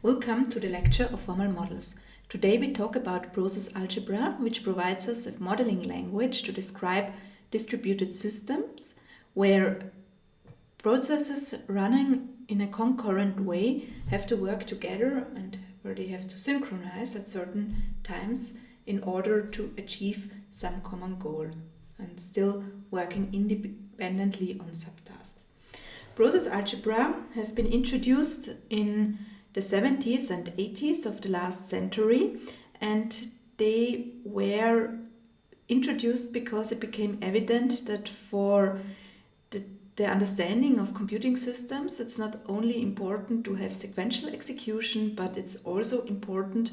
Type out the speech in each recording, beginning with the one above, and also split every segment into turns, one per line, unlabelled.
Welcome to the lecture of formal models. Today we talk about Process Algebra, which provides us a modeling language to describe distributed systems where processes running in a concurrent way have to work together and where they have to synchronize at certain times in order to achieve some common goal and still working independently on subtasks. Process algebra has been introduced in the 70s and 80s of the last century, and they were introduced because it became evident that for the understanding of computing systems, it's not only important to have sequential execution, but it's also important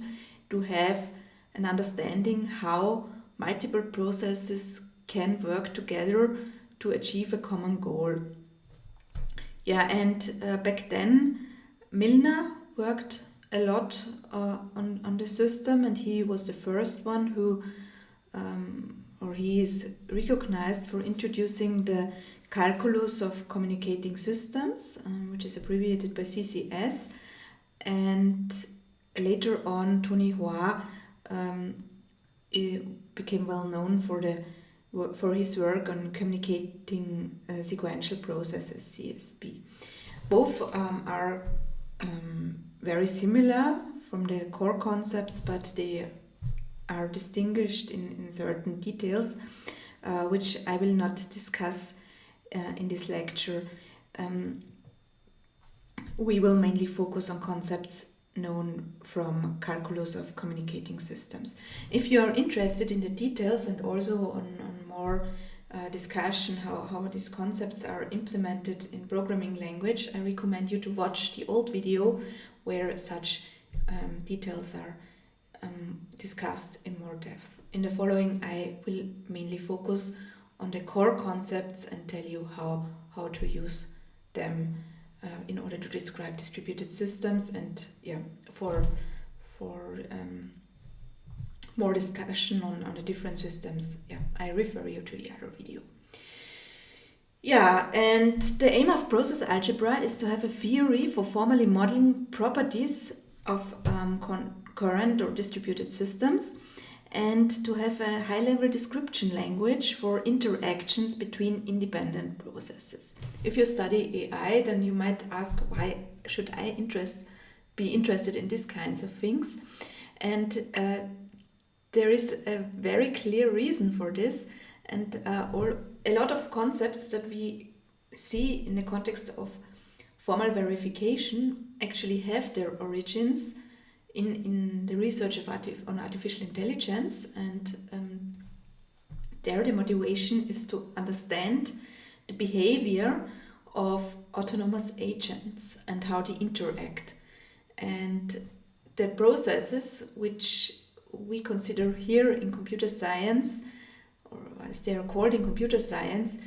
to have an understanding how multiple processes can work together to achieve a common goal. Back then, Milner worked a lot on the system, and he was the first one who, he is recognized for introducing the calculus of communicating systems, which is abbreviated by CCS, and later on Tony Hua became well known for his work on communicating sequential processes, CSP. Both are very similar from the core concepts, but they are distinguished in certain details, which I will not discuss in this lecture. We will mainly focus on concepts known from calculus of communicating systems. If you are interested in the details and also on more discussion how these concepts are implemented in programming language, I recommend you to watch the old video where such details are discussed in more depth. In the following, I will mainly focus on the core concepts and tell you how to use them in order to describe distributed systems, and for more discussion on the different systems, I refer you to the other video. And the aim of process algebra is to have a theory for formally modeling properties of concurrent or distributed systems, and to have a high-level description language for interactions between independent processes. If you study AI, then you might ask, why should I be interested in these kinds of things? And there is a very clear reason for this, and a lot of concepts that we see in the context of formal verification actually have their origins in the research on artificial intelligence, and there the motivation is to understand the behavior of autonomous agents and how they interact. And the processes which we consider here in computer science, or as they are called in computer science,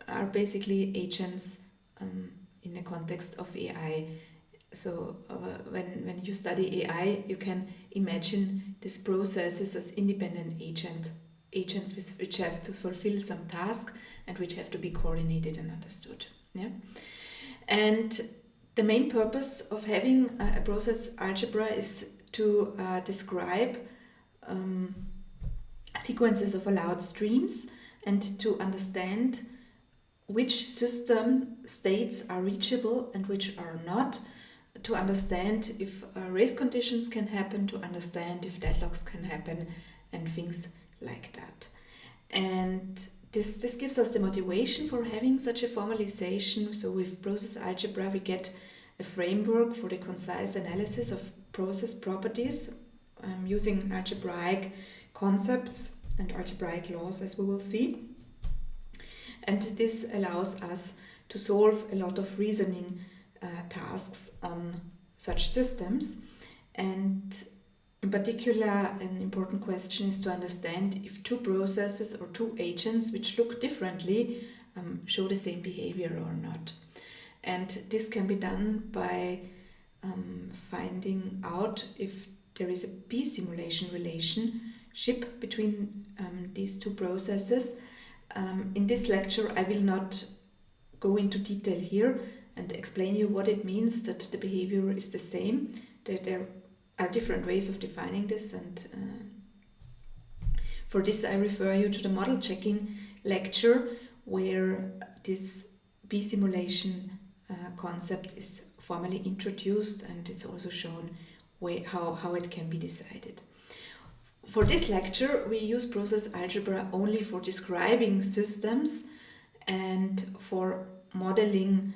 are basically agents in the context of AI. So when you study AI, you can imagine these processes as independent agents which have to fulfill some task and which have to be coordinated and understood. And the main purpose of having a process algebra is to describe sequences of allowed streams and to understand which system states are reachable and which are not, to understand if race conditions can happen, to understand if deadlocks can happen, and things like that. And this gives us the motivation for having such a formalization. So with process algebra we get a framework for the concise analysis of process properties using algebraic concepts and algebraic laws, as we will see. And this allows us to solve a lot of reasoning tasks on such systems. And in particular, an important question is to understand if two processes or two agents which look differently show the same behavior or not. And this can be done by finding out if there is a p-simulation relationship between these two processes. In this lecture, I will not go into detail here and explain you what it means that the behavior is the same, There are different ways of defining this, and for this I refer you to the model checking lecture, where this B-simulation concept is formally introduced, and it's also shown how it can be decided. For this lecture, we use process algebra only for describing systems and for modeling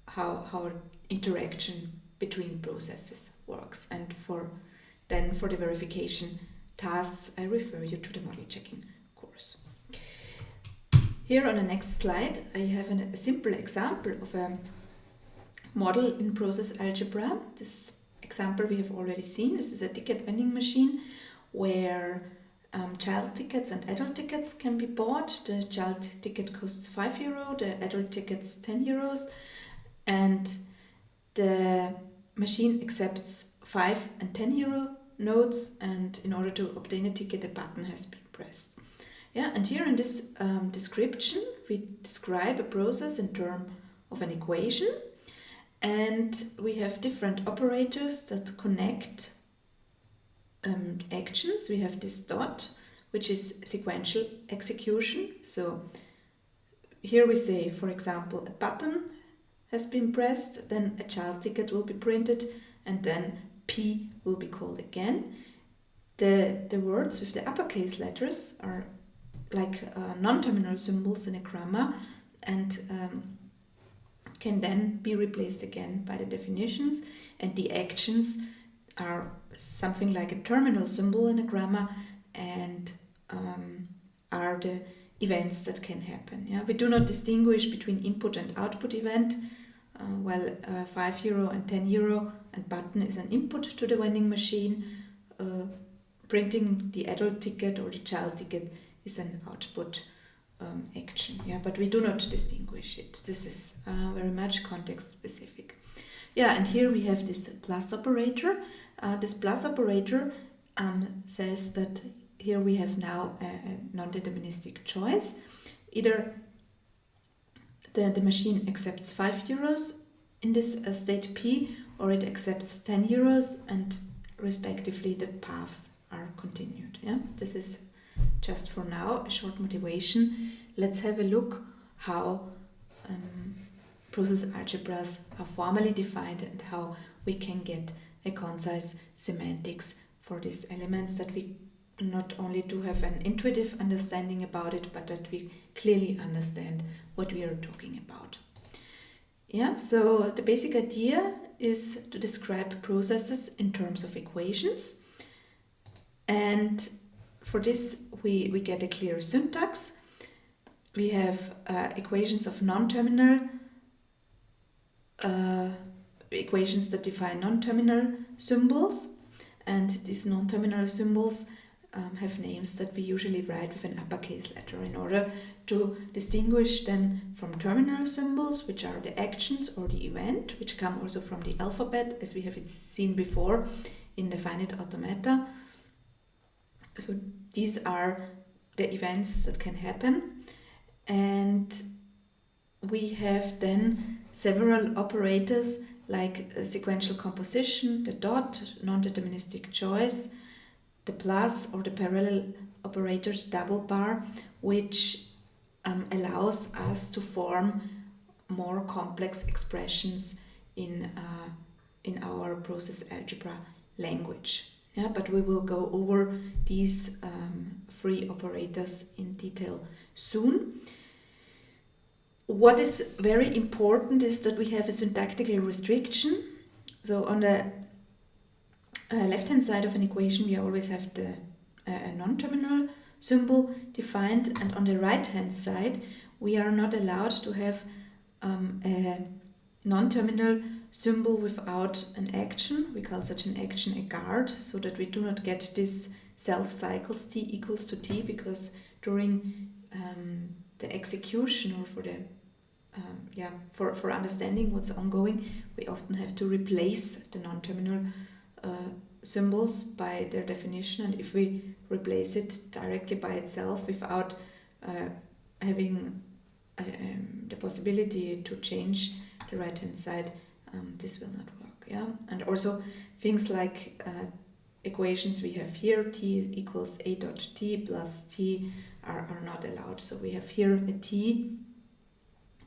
how interaction between processes works. And for the verification tasks, I refer you to the model checking course. Here on the next slide, I have a simple example of a model in process algebra. This example we have already seen. This is a ticket vending machine where child tickets and adult tickets can be bought. The child ticket costs €5, the adult tickets €10, and the machine accepts 5 and 10 euro notes, and in order to obtain a ticket, a button has been pressed. And here in this description, we describe a process in terms of an equation, and we have different operators that connect actions. We have this dot, which is sequential execution. So here we say, for example, a button has been pressed, then a child ticket will be printed, and then P will be called again. The words with the uppercase letters are like non-terminal symbols in a grammar, and can then be replaced again by the definitions, and the actions are something like a terminal symbol in a grammar, and are the events that can happen. We do not distinguish between input and output event. While €5 and €10 and button is an input to the vending machine, printing the adult ticket or the child ticket is an output action. But we do not distinguish it. This is very much context specific. And here we have this plus operator. This plus operator says that here we have now a non-deterministic choice. Either the machine accepts €5 in this state P, or it accepts €10, and respectively the paths are continued. This is just for now a short motivation. Let's have a look how process algebras are formally defined and how we can get a concise semantics for these elements, that we not only do have an intuitive understanding about it, but that we clearly understand what we are talking about. So the basic idea is to describe processes in terms of equations, and for this we get a clear syntax. We have equations of non-terminal, equations that define non-terminal symbols, and these non-terminal symbols have names that we usually write with an uppercase letter in order to distinguish them from terminal symbols, which are the actions or the event, which come also from the alphabet, as we have seen before in the finite automata. So these are the events that can happen, and we have then several operators like sequential composition, the dot, non-deterministic choice, the plus or the parallel operators, double bar, which allows us to form more complex expressions in our process algebra language. But we will go over these three operators in detail soon. What is very important is that we have a syntactical restriction. So on the left-hand side of an equation, we always have a non-terminal symbol defined, and on the right-hand side, we are not allowed to have a non-terminal symbol without an action. We call such an action a guard, so that we do not get this self-cycles t equals to t, because during the execution or for the for understanding what's ongoing, we often have to replace the non-terminal symbols by their definition, and if we replace it directly by itself without having the possibility to change the right-hand side, this will not yeah, and also things like equations we have here, t equals a dot t plus t are not allowed. So we have here a t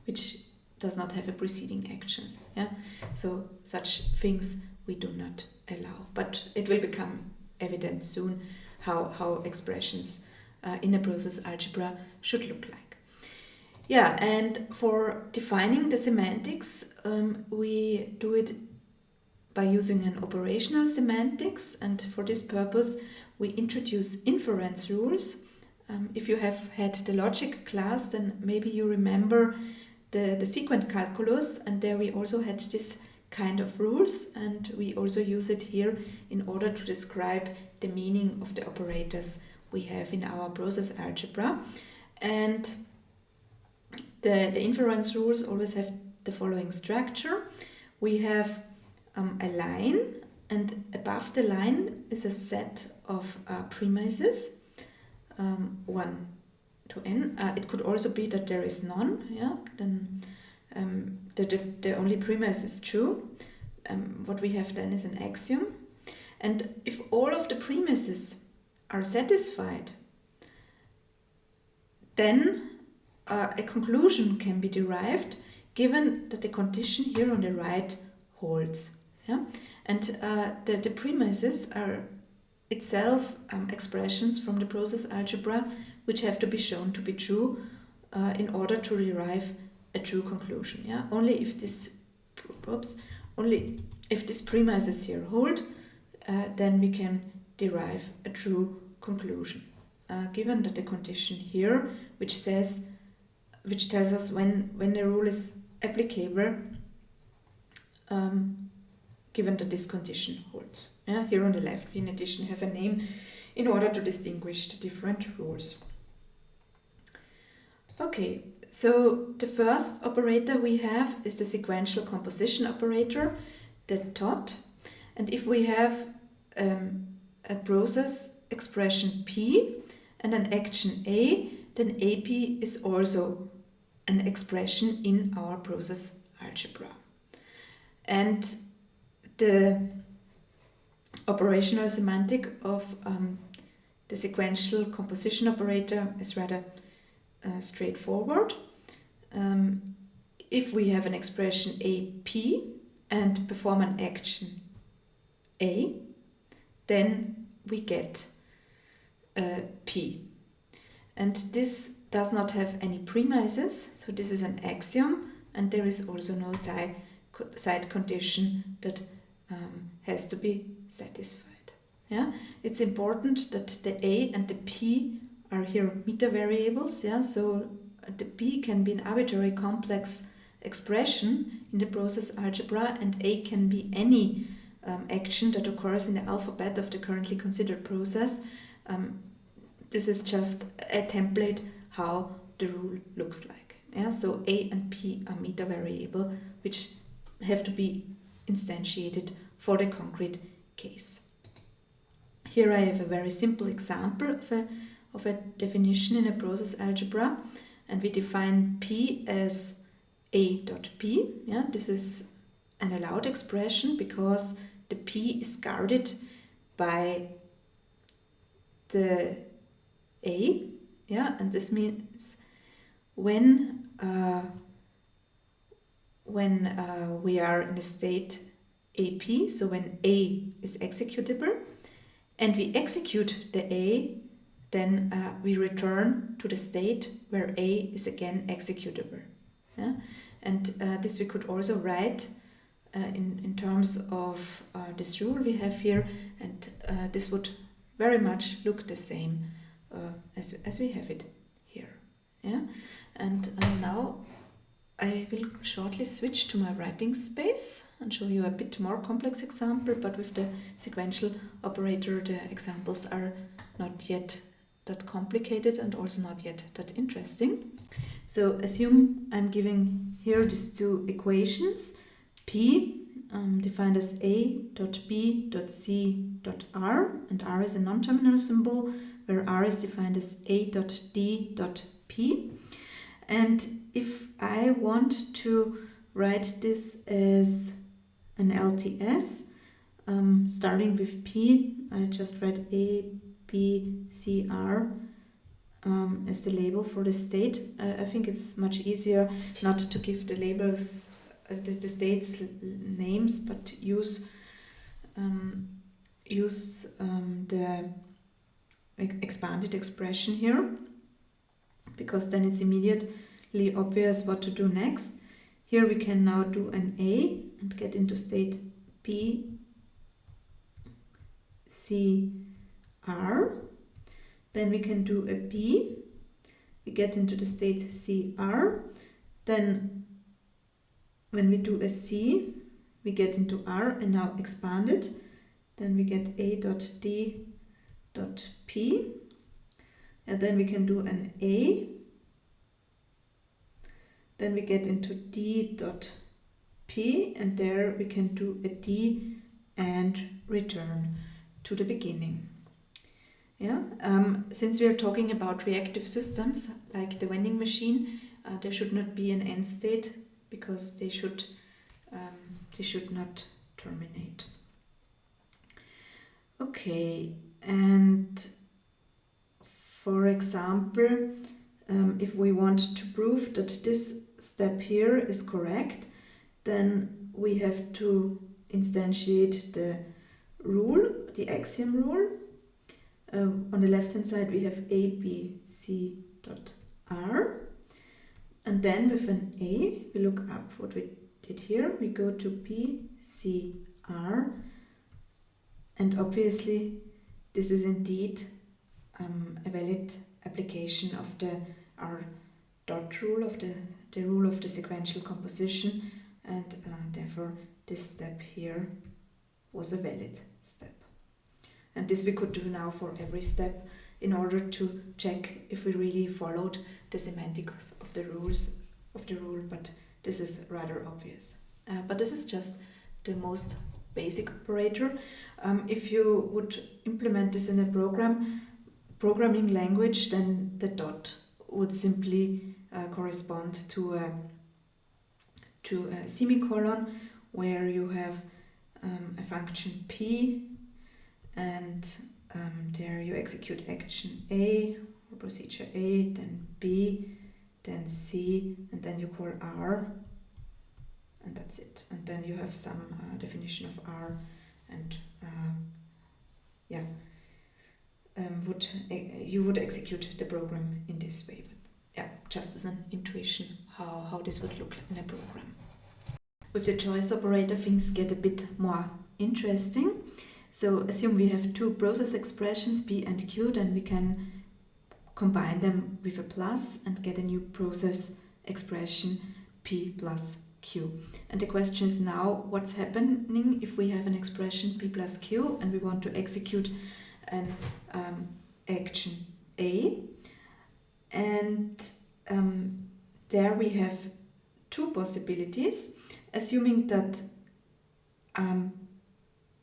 which does not have a preceding actions. Yeah, so such things we do not allow, but it will become evident soon how expressions in a process algebra should look like. Yeah, and for defining the semantics, we do it by using an operational semantics, and for this purpose we introduce inference rules. If you have had the logic class, then maybe you remember the sequent calculus, and there we also had this kind of rules, and we also use it here in order to describe the meaning of the operators we have in our process algebra. And the inference rules always have the following structure. We have a line, and above the line is a set of premises, 1 to n. It could also be that there is none, yeah, then the only premise is true. What we have then is an axiom. And if all of the premises are satisfied, then a conclusion can be derived given that the condition here on the right holds. Yeah? And the premises are itself expressions from the process algebra which have to be shown to be true in order to derive a true conclusion. Yeah? Only if these premises here hold, then we can derive a true conclusion. Given that the condition here, which tells us when the rule is applicable, given that this condition holds. Yeah? Here on the left, we in addition have a name in order to distinguish the different rules. Okay, so the first operator we have is the sequential composition operator, the dot. And if we have a process expression P and an action A, then AP is also an expression in our process algebra. And the operational semantic of the sequential composition operator is rather straightforward. If we have an expression AP and perform an action A, then we get P. And this does not have any premises, so this is an axiom, and there is also no side condition that has to be satisfied. Yeah? It's important that the A and the P are here meter variables, yeah? So the P can be an arbitrary complex expression in the process algebra, and A can be any action that occurs in the alphabet of the currently considered process. This is just a template how the rule looks like. Yeah? So A and P are meter variable, which have to be instantiated for the concrete case. Here I have a very simple example of a definition in a process algebra, and we define P as A dot P. Yeah? This is an allowed expression because the P is guarded by the A, yeah, and this means when we are in a state AP, so when A is executable, and we execute the A, then we return to the state where A is again executable. Yeah? And this we could also write in terms of this rule we have here, and this would very much look the same as we have it here. Yeah? And now I will shortly switch to my writing space and show you a bit more complex example, but with the sequential operator the examples are not yet that complicated and also not yet that interesting. So assume I'm giving here these two equations, P defined as A dot B dot C dot R, and R is a non-terminal symbol, where R is defined as A dot D dot P. And if I want to write this as an LTS starting with P. I just read A, B, C, R as the label for the state. I think it's much easier not to give the labels, the states names, but use the expanded expression here, because then it's immediately obvious what to do next. Here we can now do an A and get into state B, C, R. Then we can do a B, we get into the state C, R. Then when we do a C, we get into R and now expand it. Then we get A dot D dot P. And then we can do an A. Then we get into D dot P, and there we can do a D and return to the beginning. Yeah. Since we are talking about reactive systems like the vending machine, there should not be an end state, because they should not terminate. Okay, and for example, if we want to prove that this step here is correct, then we have to instantiate the rule, the axiom rule. On the left hand side we have A, B, C dot R, and then with an A we look up what we did here. We go to B, C, R, and obviously this is indeed a valid application of the R dot rule, of the rule of the sequential composition, and therefore this step here was a valid step. And this we could do now for every step in order to check if we really followed the semantics of the rules of the rule, but this is rather obvious. But this is just the most basic operator. If you would implement this in a programming language, then the dot would simply correspond to a semicolon, where you have a function P, and there you execute action A or procedure A, then B, then C, and then you call R, and that's it. And then you have some definition of R, and you would execute the program in this way. But yeah, just as an intuition how this would look in a program. With the choice operator, things get a bit more interesting. So assume we have two process expressions, P and Q, then we can combine them with a plus and get a new process expression, P plus Q. And the question is now, what's happening if we have an expression P plus Q and we want to execute an action A? And there we have two possibilities. Assuming that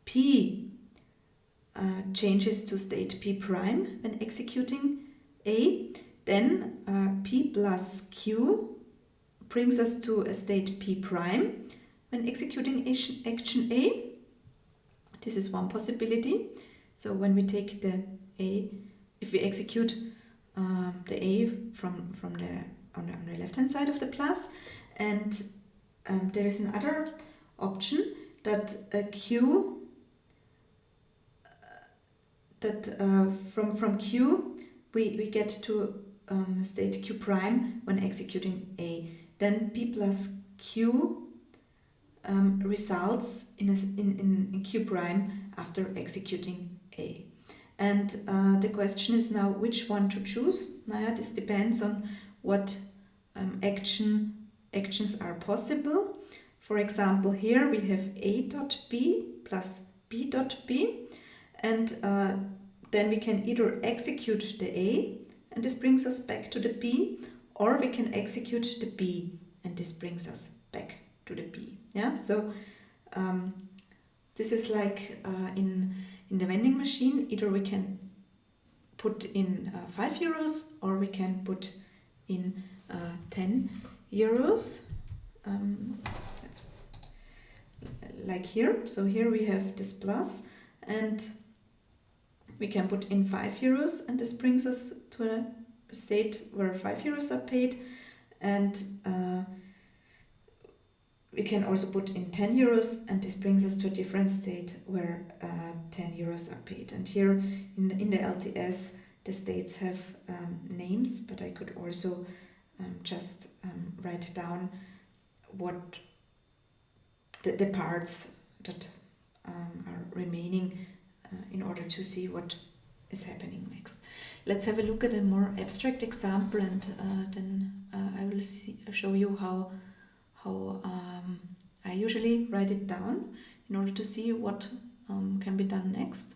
P changes to state P prime when executing A, then P plus Q brings us to a state P prime when executing action A. This is one possibility. So when we take the A, if we execute the A from on the left hand side of the plus, and there is another option that Q from Q we get to state Q prime when executing A. Then P plus Q results in Q prime after executing A. And the question is now which one to choose. Now this depends on what actions are possible. For example, here we have A dot B plus B dot B, and then we can either execute the A, and this brings us back to the B, or we can execute the B, and this brings us back to the B. Yeah, so this is like in the vending machine. Either we can put in 5 euros, or we can put in 10 euros. like here. So here we have this plus, and we can put in 5 euros, and this brings us to a state where 5 euros are paid, and we can also put in 10 euros, and this brings us to a different state where 10 euros are paid. And here in the LTS, the states have names, but I could also just write down what the parts that are remaining in order to see what is happening next. Let's have a look at a more abstract example, and then I will show you how I usually write it down in order to see what can be done next.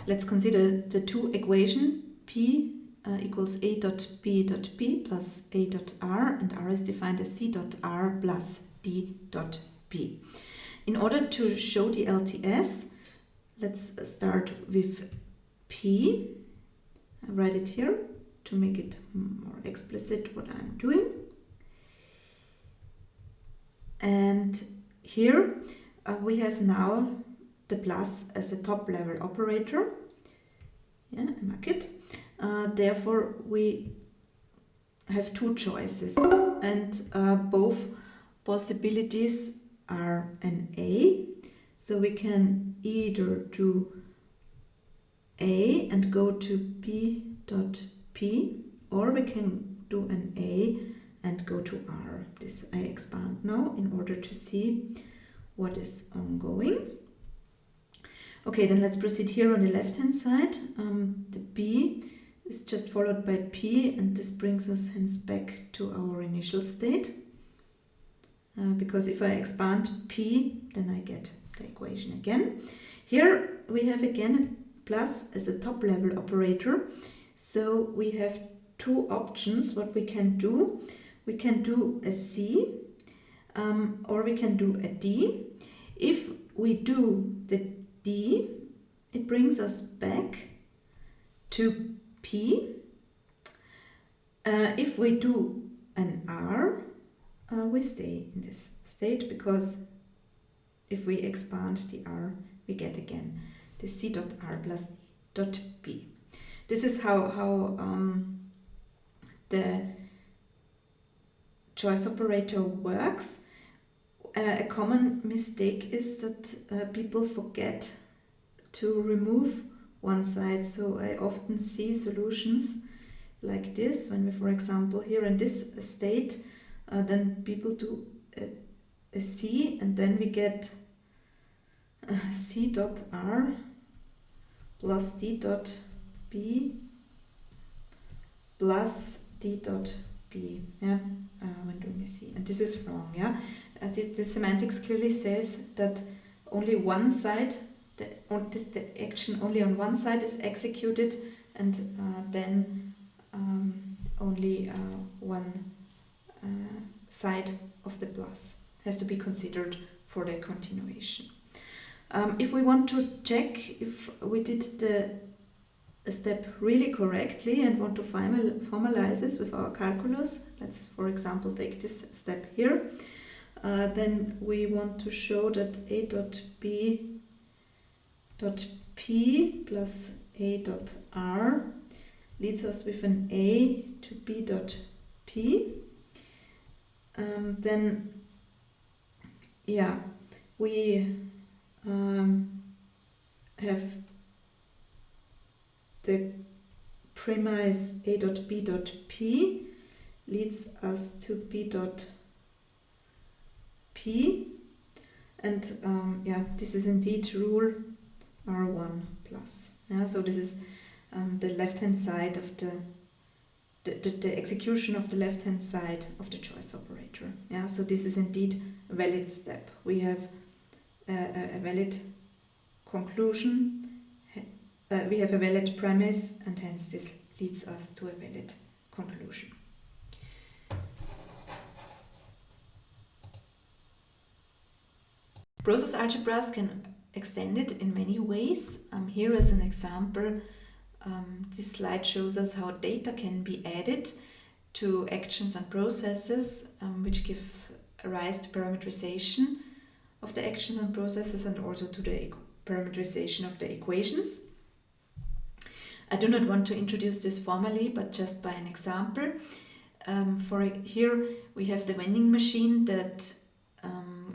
Let's consider the two equations P equals A dot B dot P plus A dot R, and R is defined as C dot R plus D dot P. In order to show the LTS, let's start with P. I write it here to make it more explicit what I'm doing. And here we have now the plus as a top level operator. Yeah, I mark it. Therefore we have two choices, and both possibilities are an A. So we can either do A and go to B dot P, or we can do an A and go to R. This I expand now in order to see what is ongoing. Okay, then let's proceed here on the left hand side. The B is just followed by P, and this brings us hence back to our initial state. Because if I expand P, then I get the equation again. Here we have again a plus as a top level operator. So we have two options what we can do. We can do a C or we can do a D. If we do the D, it brings us back to P. If we do an R, we stay in this state, because if we expand the R, we get again the C dot R plus D dot P. This is how the choice operator works. A common mistake is that people forget to remove one side. So I often see solutions like this, when we, for example, here in this state, then people do a C, and then we get C dot R plus D dot B plus D dot B, yeah, when doing a C. And this is wrong, yeah. The semantics clearly says that only one side, the action only on one side is executed, and then only one side of the plus has to be considered for the continuation. If we want to check if we did the step really correctly and want to formalize this with our calculus, let's for example take this step here, then we want to show that A dot B dot P plus A dot R leads us with an A to B dot P. Then yeah, we have the premise A dot B dot P leads us to B dot P, and yeah, this is indeed rule R1 plus. Yeah, so this is the left hand side of the execution of the left hand side of the choice operator. Yeah, so this is indeed a valid step. We have a valid conclusion, we have a valid premise, and hence this leads us to a valid conclusion. Process algebras can extend it in many ways. Here as an example, this slide shows us how data can be added to actions and processes, which gives rise to parametrization. of the actions and processes, and also to the parameterization of the equations. I do not want to introduce this formally, but just by an example. Here we have the vending machine that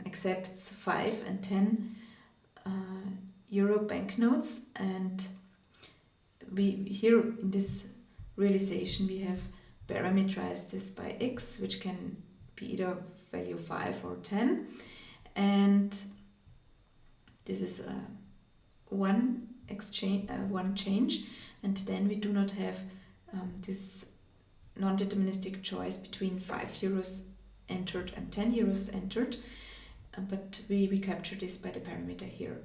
accepts 5 and 10 euro banknotes, and here in this realization we have parameterized this by x, which can be either value 5 or 10, and this is one change, and then we do not have this non-deterministic choice between 5 euros entered and 10 euros entered, but we capture this by the parameter here.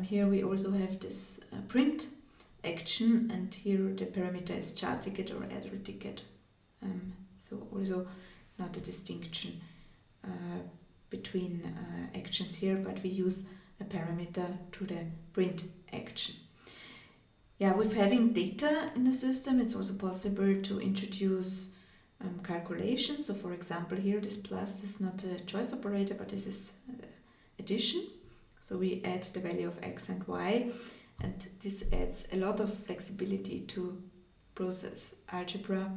Here we also have this print action, and here the parameter is child ticket or adult ticket. So also not a distinction between actions here, but we use a parameter to the print action. Yeah, with having data in the system, it's also possible to introduce calculations. So for example, here this plus is not a choice operator, but this is addition. So we add the value of x and y, and this adds a lot of flexibility to process algebra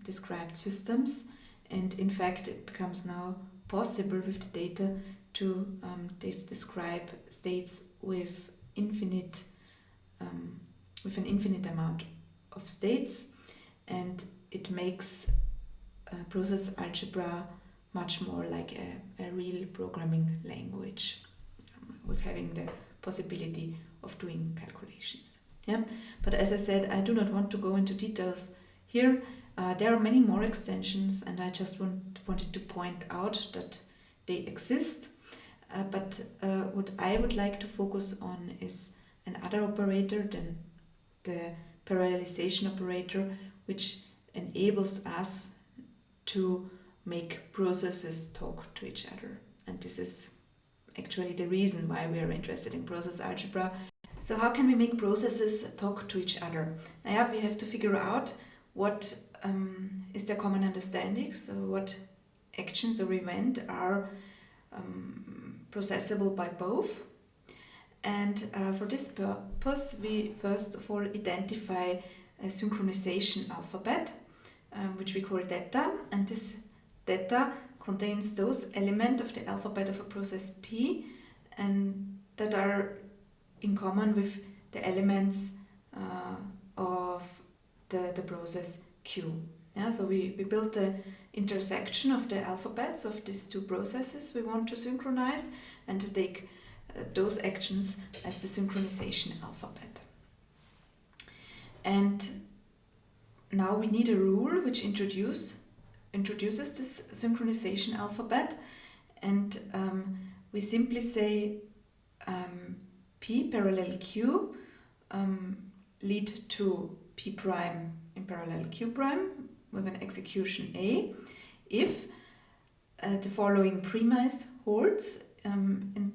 described systems. And in fact, it becomes now possible with the data to describe states with an infinite amount of states, and it makes process algebra much more like a real programming language, with having the possibility of doing calculations. Yeah, but as I said, I do not want to go into details here. There are many more extensions, and I just wanted to point out that they exist. But what I would like to focus on is another operator than the parallelization operator, which enables us to make processes talk to each other. And this is actually the reason why we are interested in process algebra. So how can we make processes talk to each other? Now, we have to figure out what is their common understanding, so what actions or event are processable by both. And for this purpose, we first of all identify a synchronization alphabet, which we call data, and this data contains those elements of the alphabet of a process P and that are in common with the elements of the process Q. Yeah, so we built the intersection of the alphabets of these two processes we want to synchronize and take those actions as the synchronization alphabet. And now we need a rule which introduces this synchronization alphabet, and we simply say P parallel Q lead to P prime in parallel Q prime with an execution A if the following premise holds, and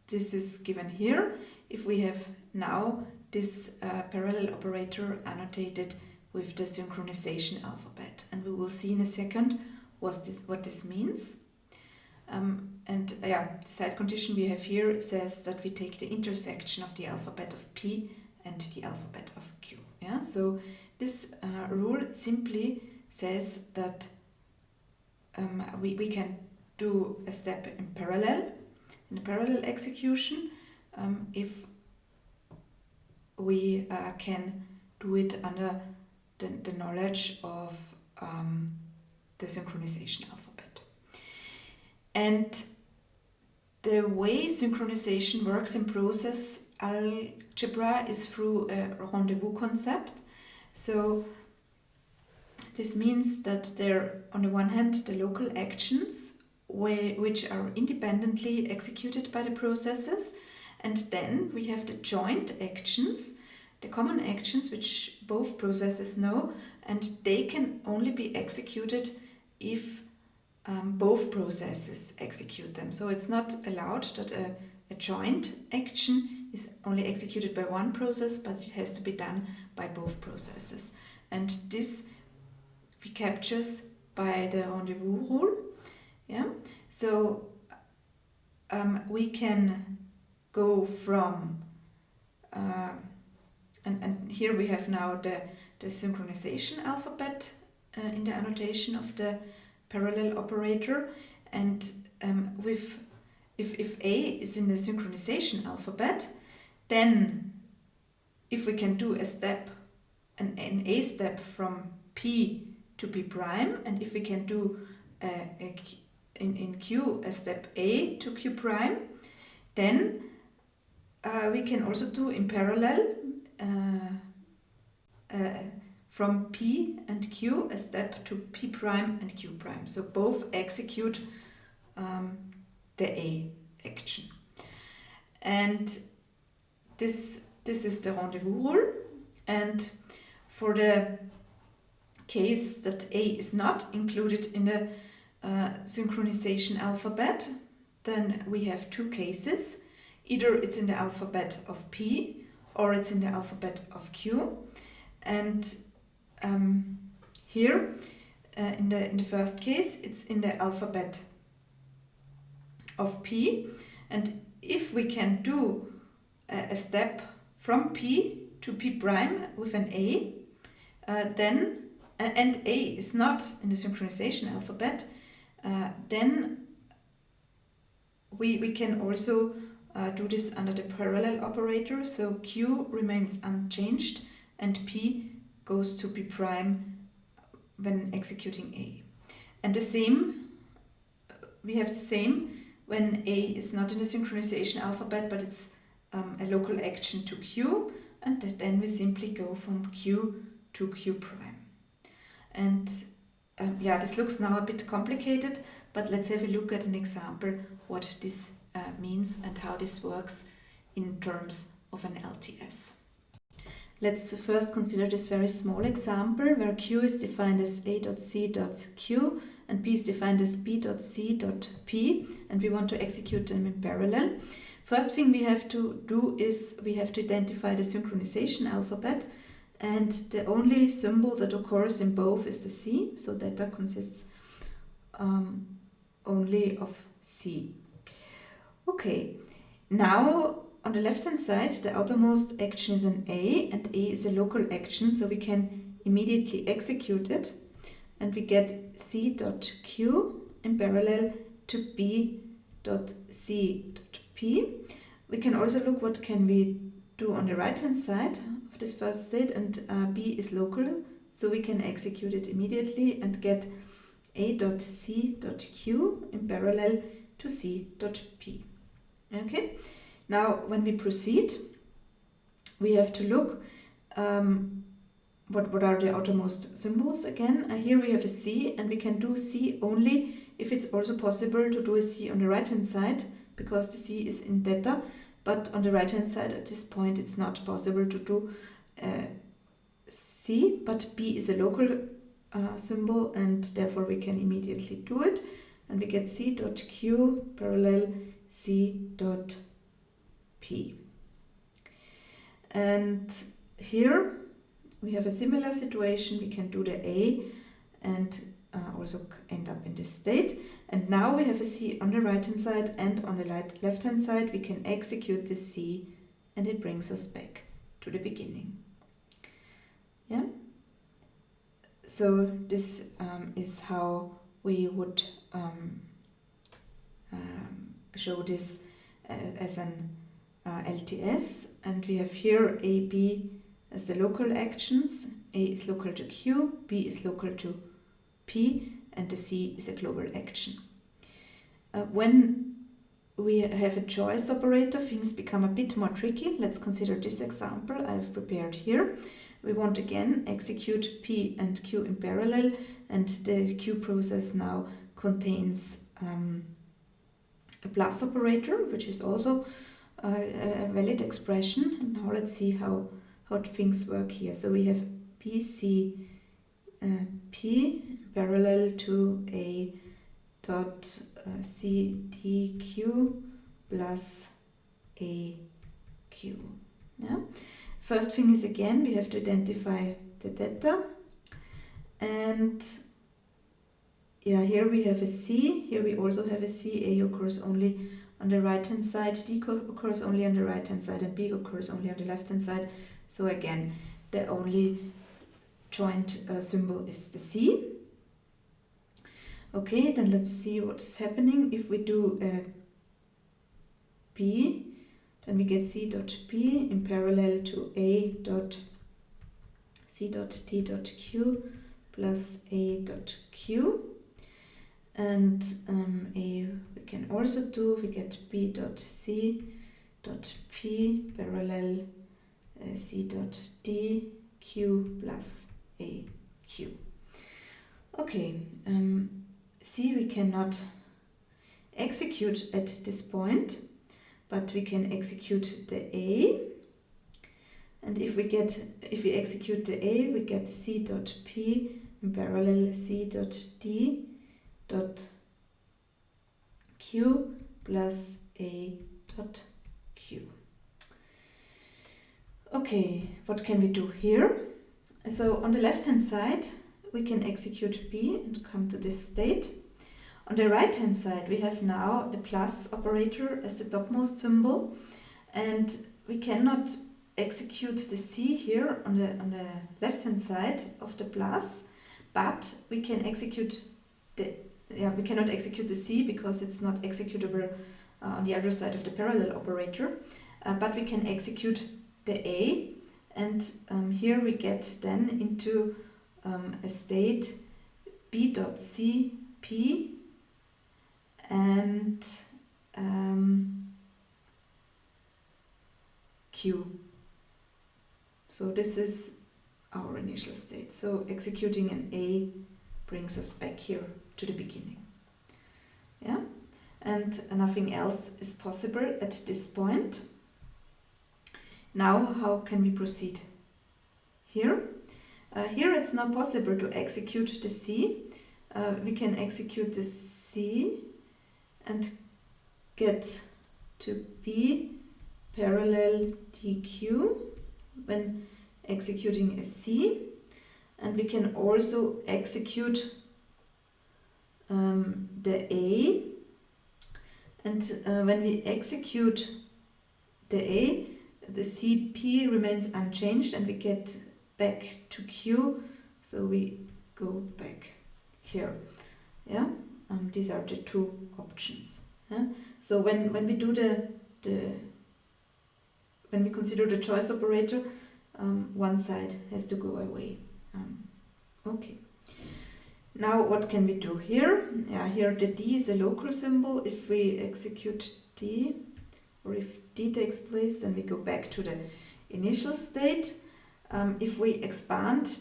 this is given here if we have now this parallel operator annotated with the synchronization alphabet, and we will see in a second what this means. The side condition we have here says that we take the intersection of the alphabet of P and the alphabet of Q. Yeah, so this rule simply says that we can do a step in the parallel execution, if we can do it under the knowledge of the synchronization alphabet. And the way synchronization works in process algebra is through a rendezvous concept. So this means that there, on the one hand, the local actions which are independently executed by the processes, and then we have the joint actions, the common actions which both processes know, and they can only be executed if both processes execute them. So it's not allowed that a joint action is only executed by one process, but it has to be done by both processes. And this we captures by the rendezvous rule. Yeah. So we can go from, and here we have now the synchronization alphabet in the annotation of the parallel operator, and if A is in the synchronization alphabet, then if we can do a step, an A step from P to P prime, and if we can do in Q a step A to Q prime, then we can also do in parallel from P and Q a step to P prime and Q prime. So both execute the A action. And this is the Rendezvous Rule. And for the case that A is not included in the synchronization alphabet, then we have two cases. Either it's in the alphabet of P or it's in the alphabet of Q. And here, in the first case, it's in the alphabet of P. And if we can do a step from P to P prime with an A, then and A is not in the synchronization alphabet, then we can also do this under the parallel operator. So Q remains unchanged and P goes to P prime when executing A. And the same, we have the same when A is not in the synchronization alphabet, but it's a local action to Q, and then we simply go from Q to Q prime. And yeah, this looks now a bit complicated, but let's have a look at an example what this means and how this works in terms of an LTS. Let's first consider this very small example where Q is defined as A.C.Q and P is defined as B.C.P, and we want to execute them in parallel. First thing we have to do is we have to identify the synchronization alphabet, and the only symbol that occurs in both is the C, so data consists only of C. Okay, now on the left hand side the outermost action is an A, and A is a local action, so we can immediately execute it, and we get C.Q in parallel to B.C.P. We can also look what can we do on the right hand side of this first state, and B is local, so we can execute it immediately and get A.C.Q in parallel to C.P. Okay, now when we proceed, we have to look what are the outermost symbols again. Here we have a C, and we can do C only if it's also possible to do a C on the right hand side, because the C is in data, but on the right hand side at this point it's not possible to do C, but B is a local symbol, and therefore we can immediately do it, and we get C.Q parallel C.P. And here we have a similar situation. We can do the A and also end up in this state. And now we have a C on the right hand side, and on the left hand side we can execute this C, and it brings us back to the beginning. Yeah. So this is how we would show this as an LTS, and we have here A, B as the local actions. A is local to Q, B is local to P, and the C is a global action. When we have a choice operator, things become a bit more tricky. Let's consider this example I've prepared here. We want again execute P and Q in parallel, and the Q process now contains a plus operator, which is also a valid expression. And now let's see how things work here. So we have BC P parallel to A dot CDQ plus AQ. Yeah. First thing is again we have to identify the data, and yeah, here we have a C, here we also have a C. A occurs only on the right hand side, D occurs only on the right hand side, and B occurs only on the left hand side. So again, the only joint symbol is the C. Okay, then let's see what is happening. If we do a B, then we get C dot B in parallel to A dot C dot D dot Q plus A dot Q. And we can also do, we get B dot C dot P parallel C dot D Q plus A Q. Okay, C we cannot execute at this point, but we can execute the A. And if we execute the A, we get C dot P in parallel C dot D dot Q plus A dot Q. Okay, what can we do here? So on the left hand side, we can execute B and come to this state. On the right hand side, we have now the plus operator as the topmost symbol, and we cannot execute the C here on the left hand side of the plus, but we can execute we cannot execute the C because it's not executable on the other side of the parallel operator, but we can execute the A, and here we get then into a state B dot C P and Q. So this is our initial state. So executing an A brings us back here to the beginning. Yeah, and nothing else is possible at this point. Now, how can we proceed? Here it's not possible to execute the C. We can execute the C and get to B parallel DQ when executing a C, and we can also execute the A, and when we execute the A, the CP remains unchanged and we get back to Q, so we go back here. Yeah, these are the two options. Yeah? So when we do when we consider the choice operator, one side has to go away. Okay. Now what can we do here? Yeah, here the D is a local symbol. If we execute D, or if D takes place, then we go back to the initial state. If we expand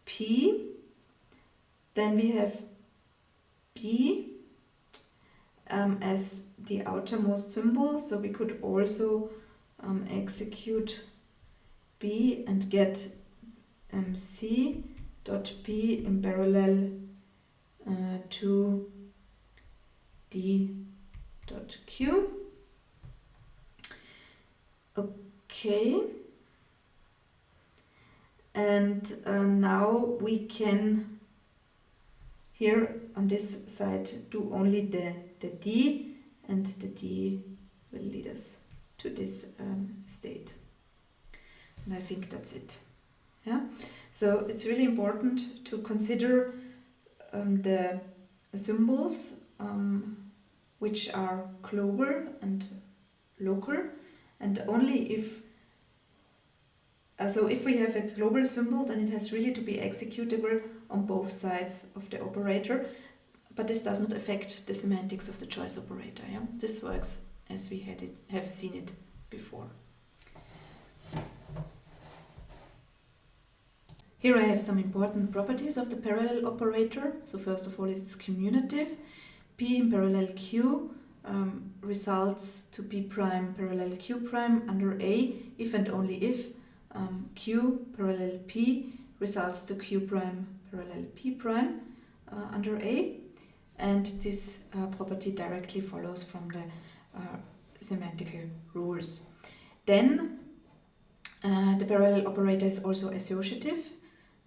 P, then we have B as the outermost symbol, so we could also execute B and get C dot P in parallel to D dot Q. Okay, and now we can here on this side do only the D, and the D will lead us to this state. And I think that's it. Yeah. So it's really important to consider the symbols which are global and local, and only if if we have a global symbol, then it has really to be executable on both sides of the operator, but this does not affect the semantics of the choice operator. Yeah? This works as we have seen it before. Here I have some important properties of the parallel operator. So first of all, it's commutative. P in parallel Q results to P prime parallel Q prime under A if and only if Q parallel P results to Q prime parallel P prime under A, and this property directly follows from the semantical rules. Then the parallel operator is also associative.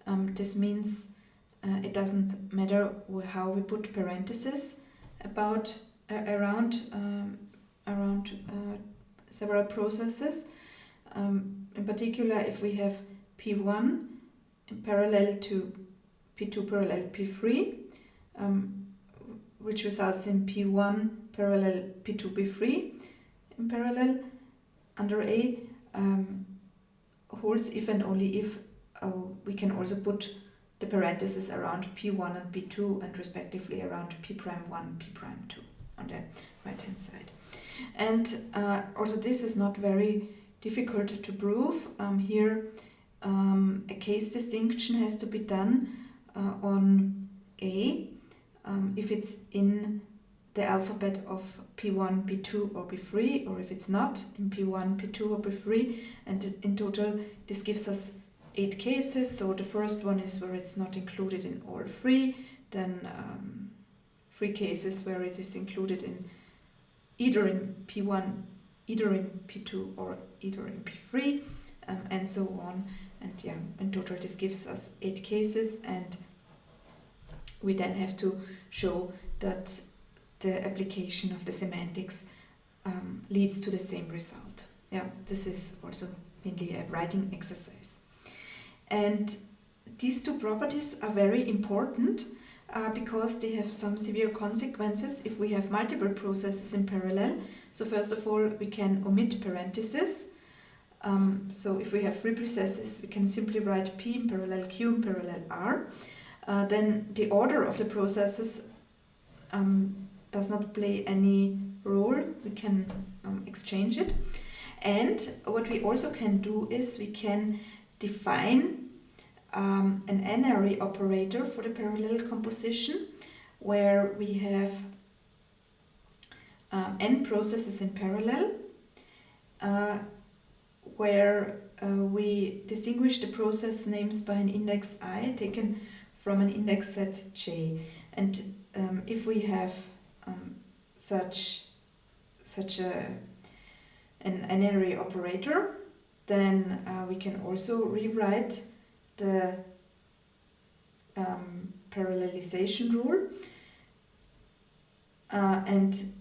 This means it doesn't matter how we put parentheses around around several processes. In particular, if we have P1 in parallel to P2 parallel P3, which results in P1 parallel P2 P3 in parallel under A, holds if and only if we can also put the parentheses around P1 and P2 and respectively around P'1, P'2 on the right hand side. And also this is not very difficult to prove. Here a case distinction has to be done on A if it's in the alphabet of P1, P2 or P3, or if it's not in P1, P2 or P3, and in total this gives us 8 cases. So the first one is where it's not included in all 3, then 3 cases where it is included in either in P1, either in P2 or either in P3, and so on. And yeah, in total this gives us 8 cases, and we then have to show that the application of the semantics leads to the same result. Yeah, this is also mainly a writing exercise. And these two properties are very important because they have some severe consequences if we have multiple processes in parallel. So first of all, we can omit parentheses. So if we have 3 processes, we can simply write P in parallel Q in parallel R. Then the order of the processes does not play any role. We can exchange it. And what we also can do is we can define an n-array operator for the parallel composition, where we have n processes in parallel, where we distinguish the process names by an index I taken from an index set j. And if we have such an n-array operator, then we can also rewrite the parallelization rule, and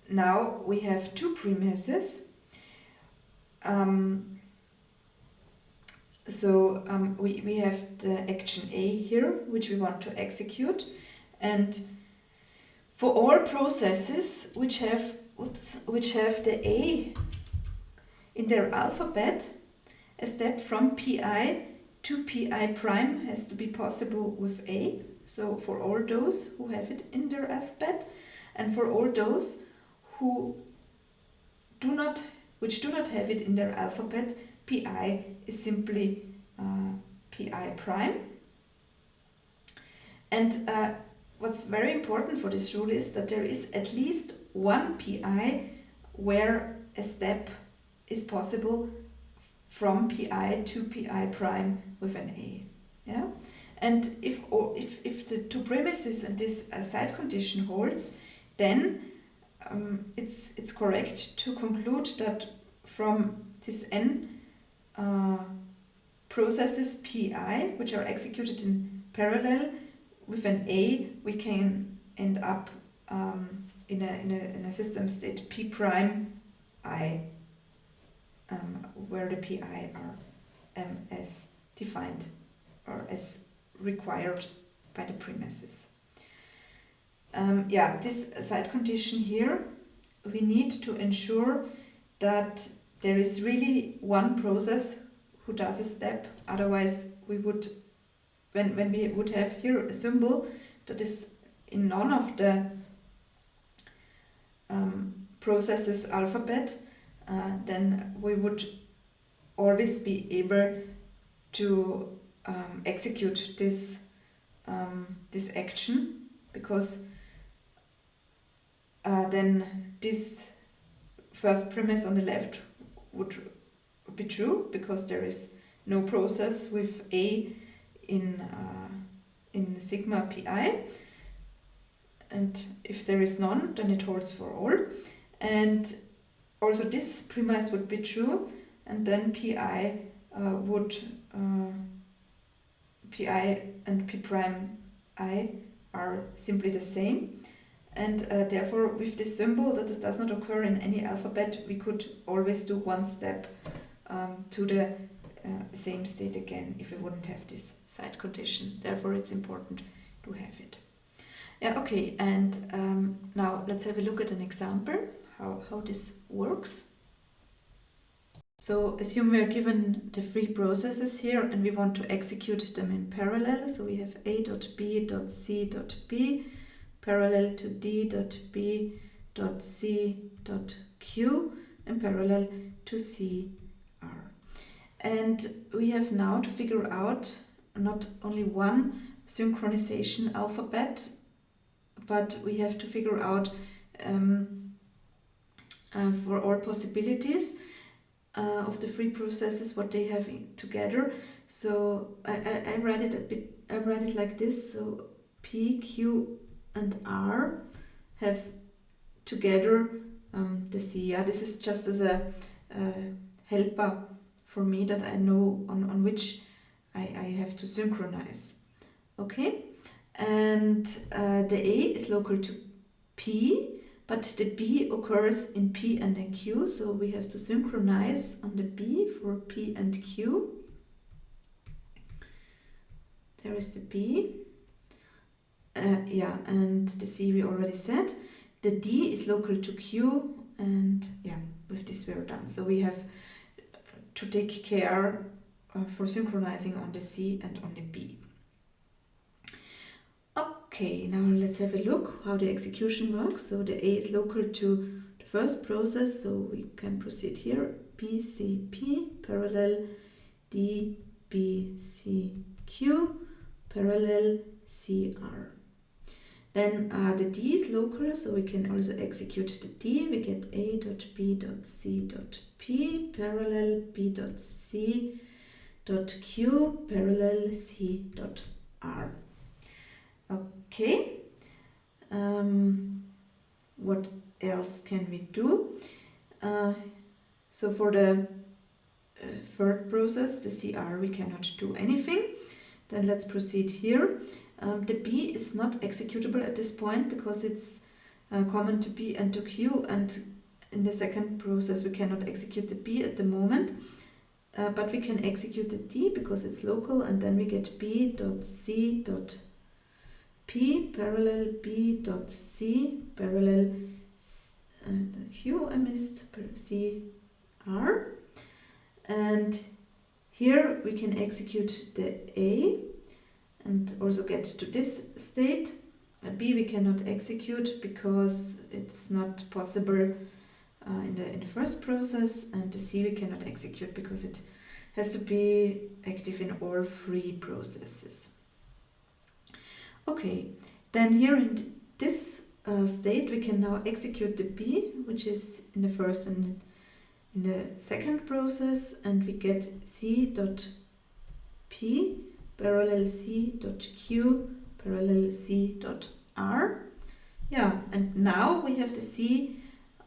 now we have 2 premises. We have the action A here, which we want to execute, and for all processes which have the A in their alphabet, a step from Pi to Pi prime has to be possible with A. So for all those who have it in their alphabet, and for all those which do not have it in their alphabet, Pi is simply Pi prime. And what's very important for this rule is that there is at least one Pi where a step is possible from Pi to Pi prime with an A. Yeah? And if the 2 premises and this side condition holds, then it's correct to conclude that from this n processes Pi, which are executed in parallel with an A, we can end up in a system state P prime I, where the Pi are as defined or as required by the premises. This side condition here, we need to ensure that there is really one process who does a step. Otherwise, we would, when we would have here a symbol that is in none of the processes alphabet, then we would always be able to execute this action, because then this first premise on the left would be true, because there is no process with A in sigma Pi, and if there is none, then it holds for all. And also this premise would be true, and then Pi would Pi and P prime I are simply the same, and therefore with this symbol that does not occur in any alphabet, we could always do one step to the same state again if we wouldn't have this side condition. Therefore it's important to have it. Yeah, okay, and now let's have a look at an example how this works. So assume we are given the three processes here and we want to execute them in parallel. So we have A.B.C.B parallel to D.B.C.Q and parallel to CR. And we have now to figure out not only one synchronization alphabet, but we have to figure out for all possibilities of the three processes what they have together. So I write it like this. So P, Q and R have together the C. Yeah, this is just as a helper for me that I know on which I have to synchronize. Okay, and the A is local to P, but the B occurs in P and in Q, so we have to synchronize on the B for P and Q. There is the B. Yeah, and the C we already said. The D is local to Q, and yeah, with this we're done. So we have to take care for synchronizing on the C and on the B. Okay, now let's have a look how the execution works. So the A is local to the first process, so we can proceed here. BCP parallel DBCQ parallel CR. Then the D is local, so we can also execute the D. We get A.B.C.P parallel B.C.Q parallel C.R. Okay, what else can we do? So for the third process, the CR, we cannot do anything. Then let's proceed here. The B is not executable at this point because it's common to B and to Q, and in the second process we cannot execute the B at the moment. But we can execute the D because it's local, and then we get B.C.P parallel B.C parallel Q, I missed, CR. And here we can execute the A and also get to this state. B we cannot execute because it's not possible in the first process, and the C we cannot execute because it has to be active in all three processes. Okay, then here in this state we can now execute the B, which is in the first and in the second process, and we get C.P parallel C.Q parallel C.R. Yeah, and now we have the C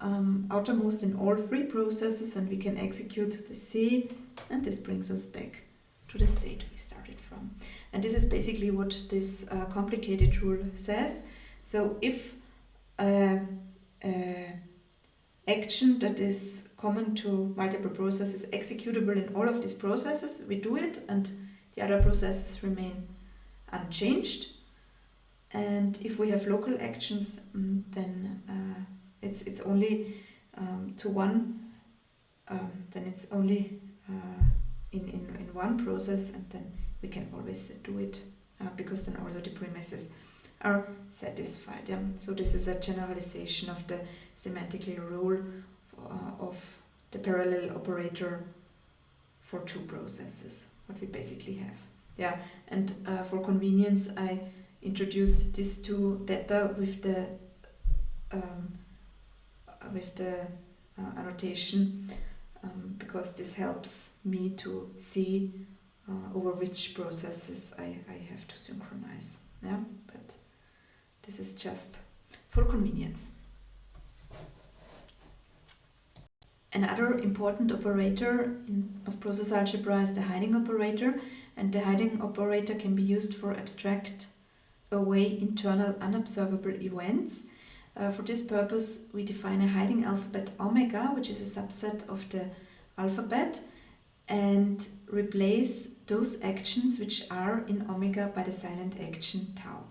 outermost in all three processes, and we can execute the C, and this brings us back to the state we started from. And this is basically what this complicated rule says. So if action that is common to multiple processes executable in all of these processes, we do it, and the other processes remain unchanged. And if we have local actions, then it's only to one, then it's only in one process, and then we can always do it because then all the premises are satisfied. Yeah? So this is a generalization of the semantical rule of the parallel operator for two processes, what we basically have. Yeah, and for convenience, I introduced these two data with the annotation because this helps me to see over which processes I have to synchronize. Yeah, but this is just for convenience. Another important operator of process algebra is the hiding operator, and the hiding operator can be used for abstract away internal unobservable events. For this purpose, we define a hiding alphabet omega, which is a subset of the alphabet, and replace those actions which are in omega by the silent action tau.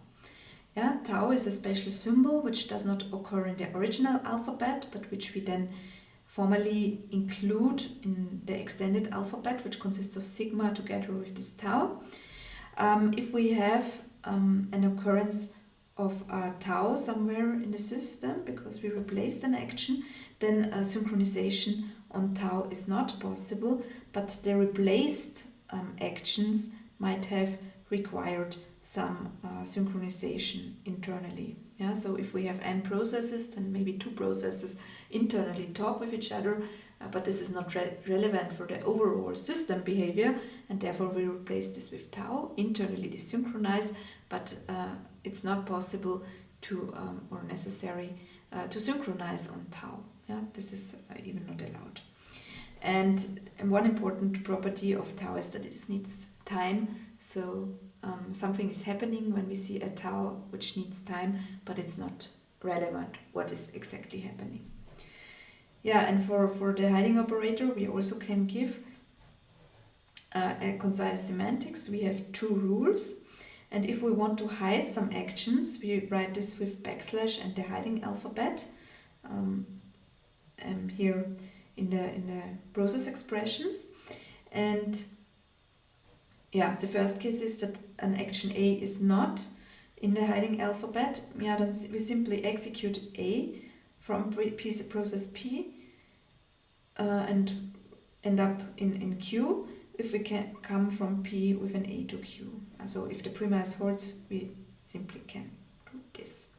Yeah, tau is a special symbol which does not occur in the original alphabet, but which we then formally include in the extended alphabet, which consists of sigma together with this tau. If we have an occurrence of tau somewhere in the system because we replaced an action, then synchronization on tau is not possible, but the replaced actions might have required some synchronization internally. Yeah, so if we have n processes, then maybe two processes internally talk with each other, but this is not relevant for the overall system behavior, and therefore we replace this with tau, internally desynchronize, but it's not possible to or necessary to synchronize on tau. Yeah, this is even not allowed. And one important property of tau is that it needs time. So something is happening when we see a tau which needs time, but it's not relevant what is exactly happening. Yeah, and for the hiding operator, we also can give a concise semantics. We have two rules. And if we want to hide some actions, we write this with backslash and the hiding alphabet here in the process expressions. And yeah, the first case is that an action A is not in the hiding alphabet. Yeah, then we simply execute A from process P and end up in Q if we can come from P with an A to Q. So if the premise holds, we simply can do this.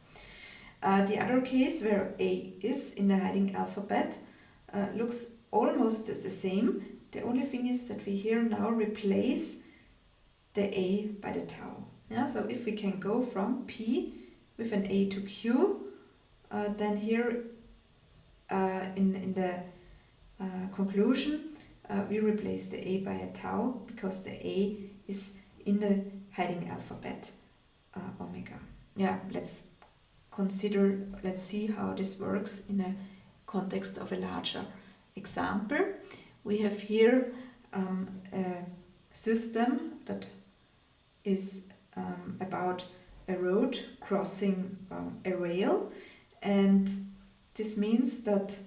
The other case where A is in the hiding alphabet looks almost the same. The only thing is that we here now replace the A by the tau. Yeah, so if we can go from P with an A to Q, then here in the conclusion we replace the A by a tau because the A is in the hiding alphabet omega. Yeah, let's see how this works in a context of a larger example. We have here a system that is about a road crossing a rail, and this means that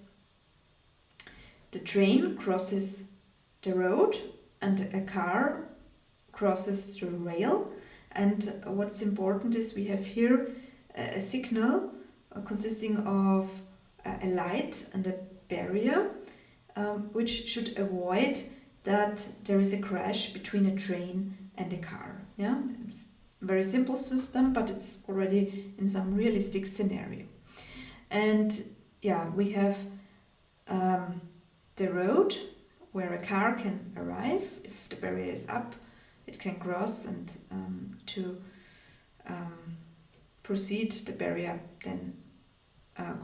the train crosses the road and a car crosses the rail. And what's important is we have here a signal consisting of a light and a barrier, which should avoid that there is a crash between a train and a car. Yeah, it's a very simple system, but it's already in some realistic scenario. And yeah, we have the road where a car can arrive. If the barrier is up, it can cross, and to proceed, the barrier then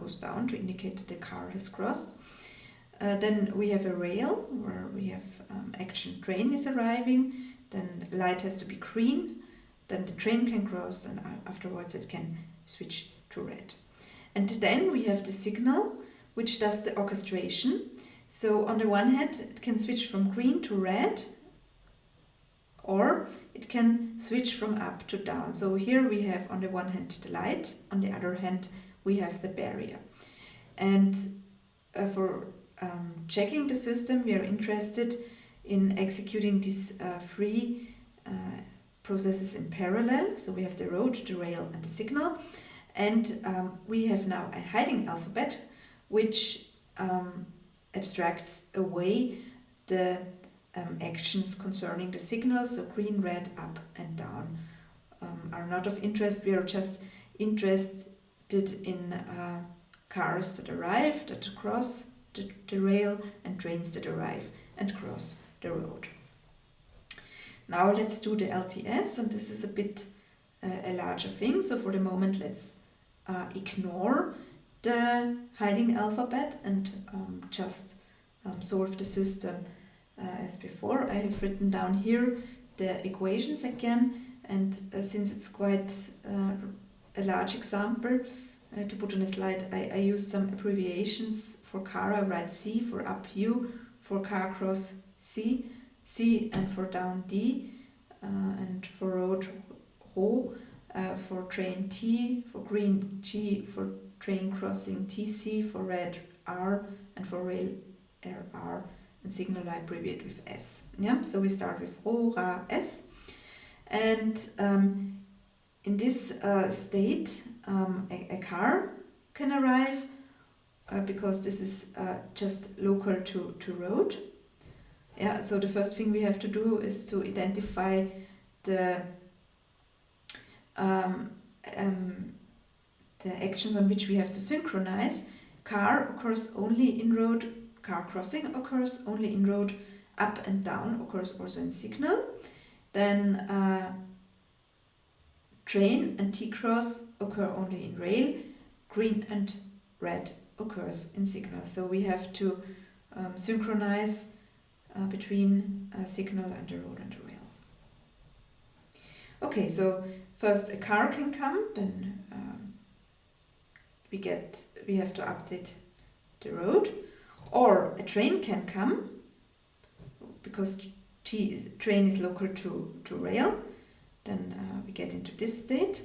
goes down to indicate that the car has crossed. Then we have a rail where we have action train is arriving, then light has to be green, then the train can cross, and afterwards it can switch to red. And then we have the signal which does the orchestration. So on the one hand it can switch from green to red, or it can switch from up to down. So here we have on the one hand the light, on the other hand we have the barrier. And for checking the system, we are interested in executing these three processes in parallel. So we have the road, the rail, and the signal. And we have now a hiding alphabet which abstracts away the actions concerning the signals. So green, red, up and down are not of interest. We are just interested in cars that arrive, that cross the rail, and trains that arrive and cross the road. Now let's do the LTS, and this is a bit a larger thing. So for the moment let's ignore the hiding alphabet and just solve the system as before. I have written down here the equations again, and since it's quite a large example, to put on a slide, I used some abbreviations. For car, I write C, for up U, for car cross C, and for down D, and for road Rho, for train T, for green G, for train crossing TC, for red R, and for rail RR, and signal I abbreviate with S. Yeah, so we start with Rho, Ra, S, and in this state, a car can arrive because this is just local to road. Yeah, so the first thing we have to do is to identify the actions on which we have to synchronize. Car occurs only in road, car crossing occurs only in road, up and down occurs also in signal. Then train and T-cross occur only in rail, green and red occurs in signal. So we have to synchronize between a signal and a road and a rail. Okay, so first a car can come, then we have to update the road, or a train can come because train is local to rail. Then we get into this state.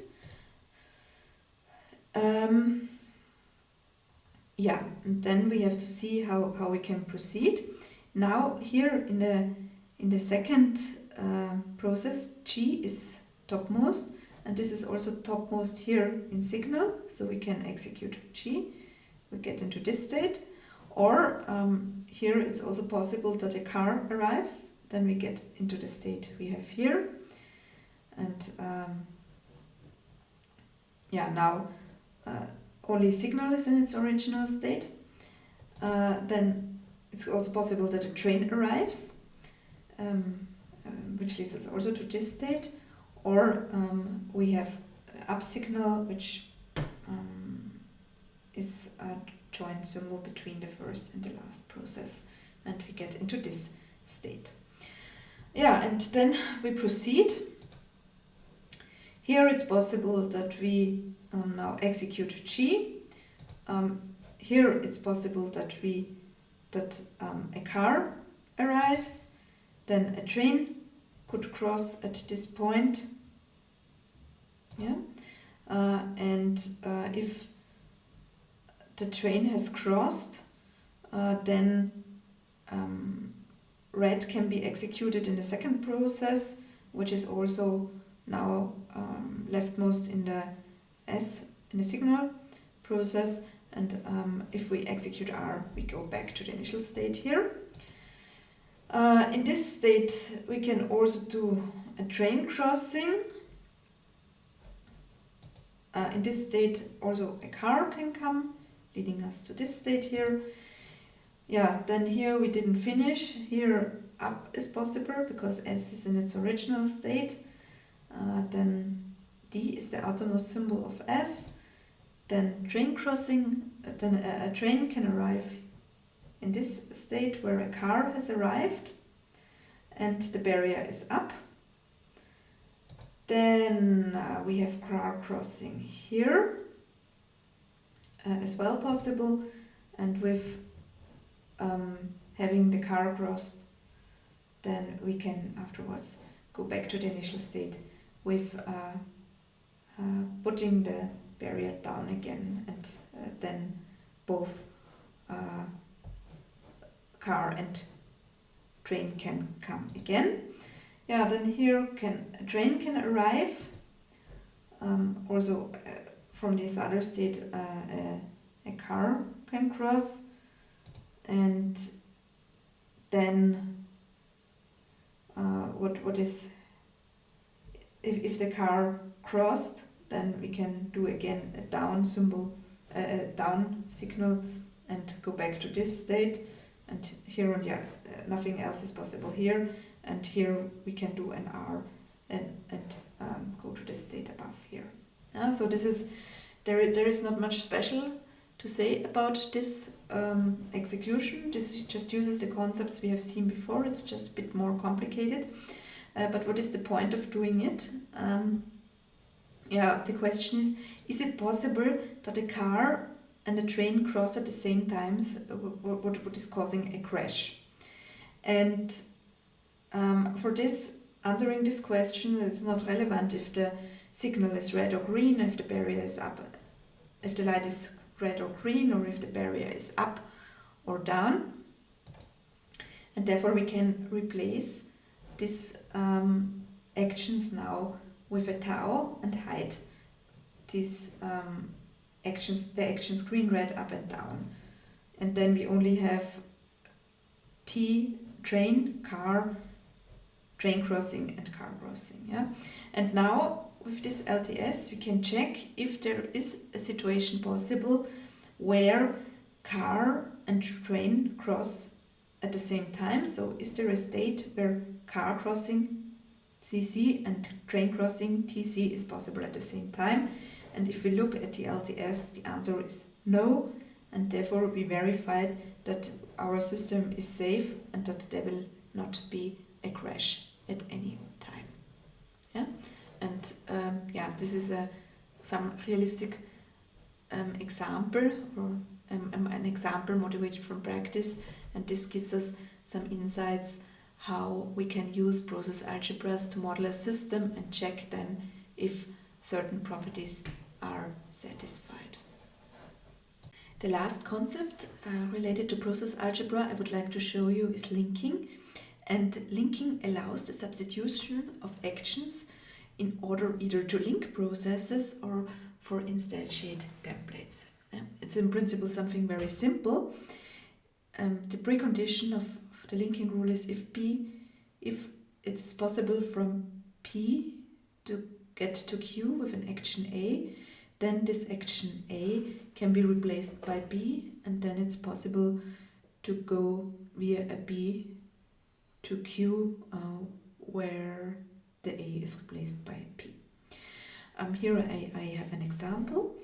Yeah, and then we have to see how we can proceed. Now here in the second process, G is topmost, and this is also topmost here in signal, so we can execute G. We get into this state. Or here it's also possible that a car arrives, then we get into the state we have here. And yeah, now only signal is in its original state. Then it's also possible that a train arrives, which leads us also to this state. Or we have up signal, which is a joint symbol between the first and the last process, and we get into this state. Yeah, and then we proceed. Here it's possible that we now execute G. Here it's possible that a car arrives, then a train could cross at this point. Yeah, and if the train has crossed, then red can be executed in the second process, which is also now leftmost in the signal process, and if we execute R, we go back to the initial state here. In this state, we can also do a train crossing. In this state, also a car can come, leading us to this state here. Yeah, then here we didn't finish. Here up is possible because S is in its original state. Then D is the outermost symbol of S. Then train crossing, then a train can arrive in this state where a car has arrived and the barrier is up. Then we have car crossing here as well possible, and with having the car crossed, then we can afterwards go back to the initial state with putting the barrier down again, and then both car and train can come again. Yeah, then here a train can arrive. Also from this other state, a car can cross, and then what is if the car crossed, then we can do again a down symbol, a down signal, and go back to this state. And here on nothing else is possible here, and here we can do an R and go to the state above here. So this is there is not much special to say about this execution. This just uses the concepts we have seen before. It's just a bit more complicated. But what is the point of doing it? the question is it possible that a car and a train cross at the same time? What is causing a crash? And for this, answering this question, it's not relevant if the signal is red or green, if the barrier is up, if the light is red or green, or if the barrier is up or down. And therefore we can replace these actions now with a tau and hide these the actions green, red, up and down. And then we only have T, train, car, train crossing and car crossing. Yeah? And now with this LTS we can check if there is a situation possible where car and train cross at the same time. So is there a state where car crossing CC and train crossing TC is possible at the same time? And if we look at the LTS, the answer is no, and therefore we verified that our system is safe and that there will not be a crash at any time. Yeah, and this is some realistic example, or an example motivated from practice, and this gives us some insights how we can use process algebras to model a system and check then if certain properties are satisfied. The last concept related to process algebra I would like to show you is linking. And linking allows the substitution of actions in order either to link processes or for instantiate templates. It's in principle something very simple. The precondition of the linking rule is if it's possible from P to get to Q with an action A, then this action A can be replaced by B, and then it's possible to go via a B to Q where the A is replaced by P. Here I have an example.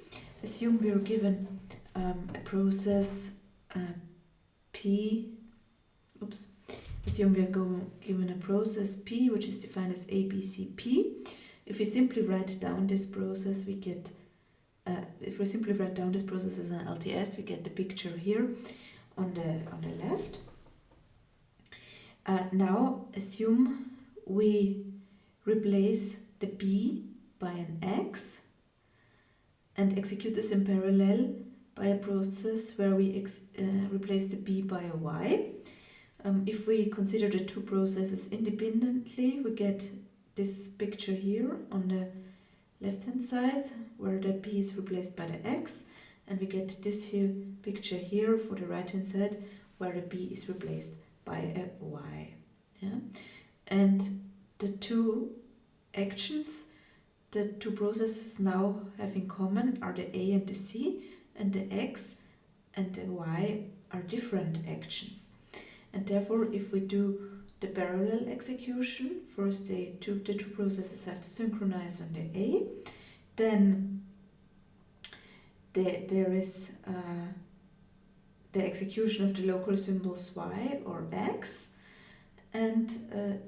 Assume we are given a process Assume we are given a process P which is defined as A, B, C, P. If we simply write down this process, we get if we simply write down this process as an LTS, we get the picture here on the left. Now assume we replace the B by an X and execute this in parallel by a process where we replace the B by a Y. If we consider the two processes independently, we get this picture here on the left hand side where the B is replaced by the X, and we get this picture here for the right hand side where the B is replaced by a Y. Yeah? And the two actions the two processes now have in common are the A and the C, and the X and the Y are different actions. And therefore, if we do the parallel execution, first the two processes have to synchronize on the A, then there is the execution of the local symbols Y or X, and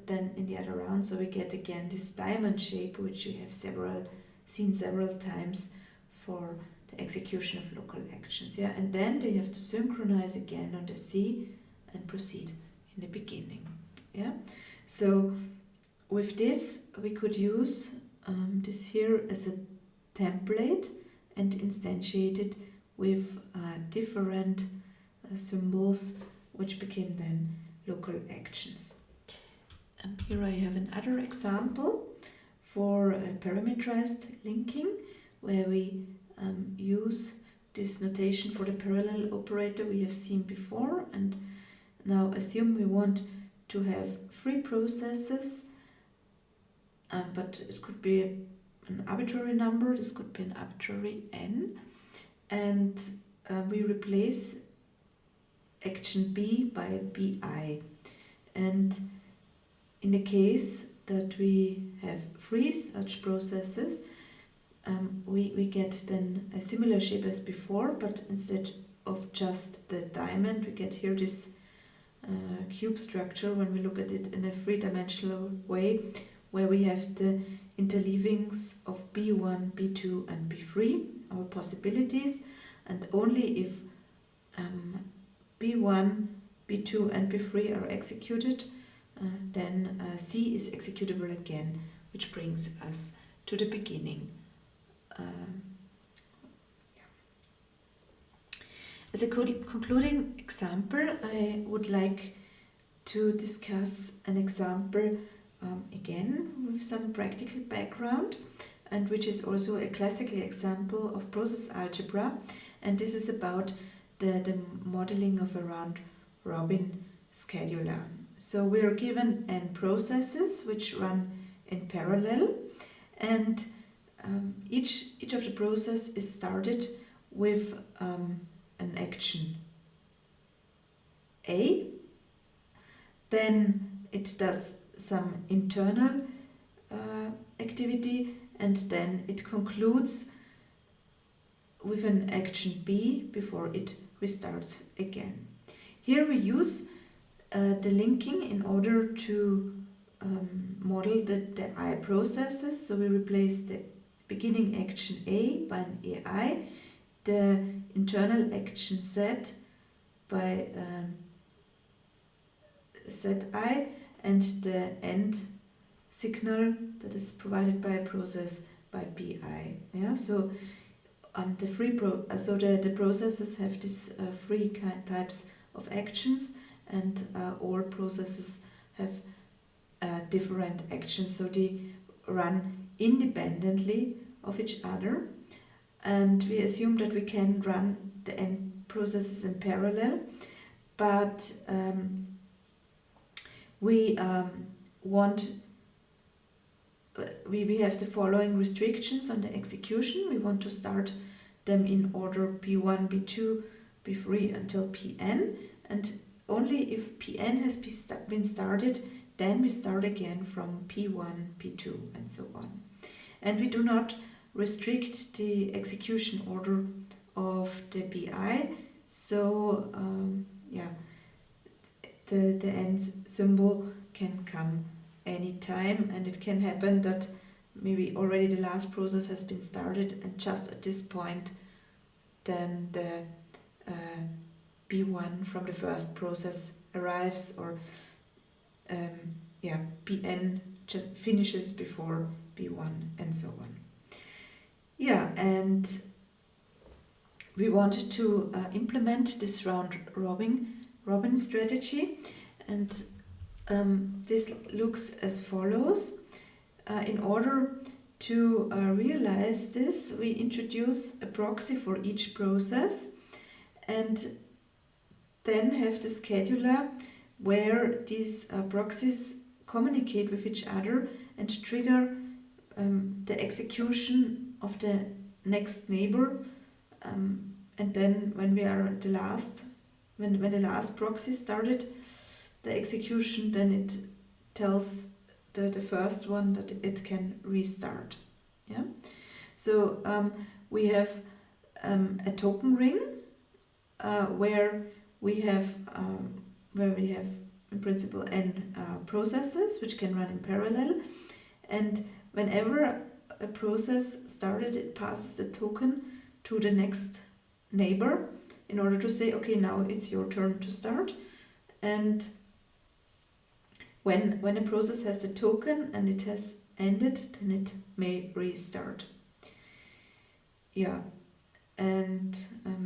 then in the other round, so we get again this diamond shape which we have seen several times for the execution of local actions. Yeah, and then they have to synchronize again on the C and proceed in the beginning. Yeah, so with this we could use this here as a template and instantiate it with different symbols which became then local actions. And here I have another example for parametrized linking where we use this notation for the parallel operator we have seen before. And now assume we want to have three processes, but it could be an arbitrary number, this could be an arbitrary n, and we replace action B by BI. And in the case that we have three such processes, we get then a similar shape as before, but instead of just the diamond, we get here this cube structure when we look at it in a three-dimensional way where we have the interleavings of B1, B2 and B3, our possibilities, and only if B1, B2 and B3 are executed, then C is executable again, which brings us to the beginning. As a concluding example, I would like to discuss an example again with some practical background, and which is also a classical example of process algebra, and this is about the modeling of a round-robin scheduler. So we are given n processes which run in parallel, and each of the process is started with an action A, then it does some internal activity, and then it concludes with an action B before it restarts again. Here we use the linking in order to model the I processes. So we replace the beginning action A by an AI, the internal action Z by ZI, and the end signal that is provided by a process by BI. Yeah, so the processes have these three types of actions, and all processes have different actions, so they run independently of each other, and we assume that we can run the n processes in parallel, but we have the following restrictions on the execution. We want to start them in order P1, P2, P3 until Pn, and only if Pn has been started, then we start again from P1, P2 and so on. And we do not restrict the execution order of the BI, so the end symbol can come anytime, and it can happen that maybe already the last process has been started, and just at this point then the B1 from the first process arrives, or Pn just finishes before B1 and so on. Yeah, and we wanted to implement this round-robin strategy, and this looks as follows. In order to realize this, we introduce a proxy for each process, and then have the scheduler where these proxies communicate with each other and trigger the execution of the next neighbor, and then when we are at the last, when the last proxy started the execution, then it tells the first one that it can restart. Yeah. So we have a token ring where we have in principle n processes which can run in parallel, and whenever a process started, it passes the token to the next neighbor in order to say, okay, now it's your turn to start. And when a process has the token and it has ended, then it may restart. Yeah, and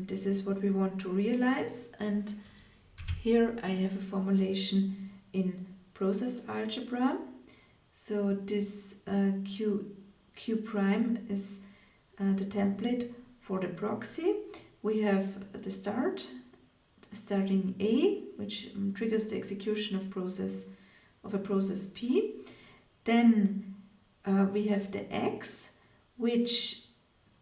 this is what we want to realize. And here I have a formulation in process algebra. So this Q prime is the template for the proxy. We have the starting A, which triggers the execution of a process P. Then we have the X, which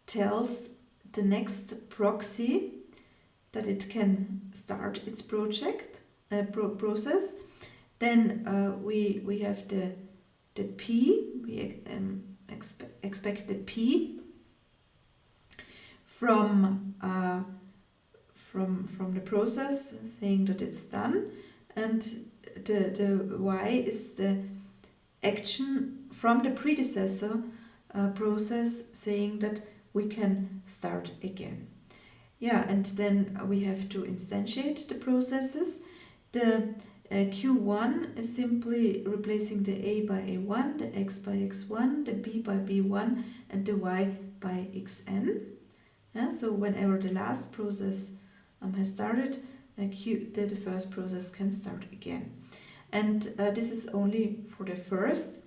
tells the next proxy that it can start its process. Then we have the P. We expect the P from the process, saying that it's done, and the Y is the action from the predecessor process saying that we can start again. Yeah, and then we have to instantiate the processes. The Q1 is simply replacing the A by A1, the X by X1, the B by B1, and the Y by Xn. Yeah, so whenever the last process has started, the first process can start again. And this is only for the first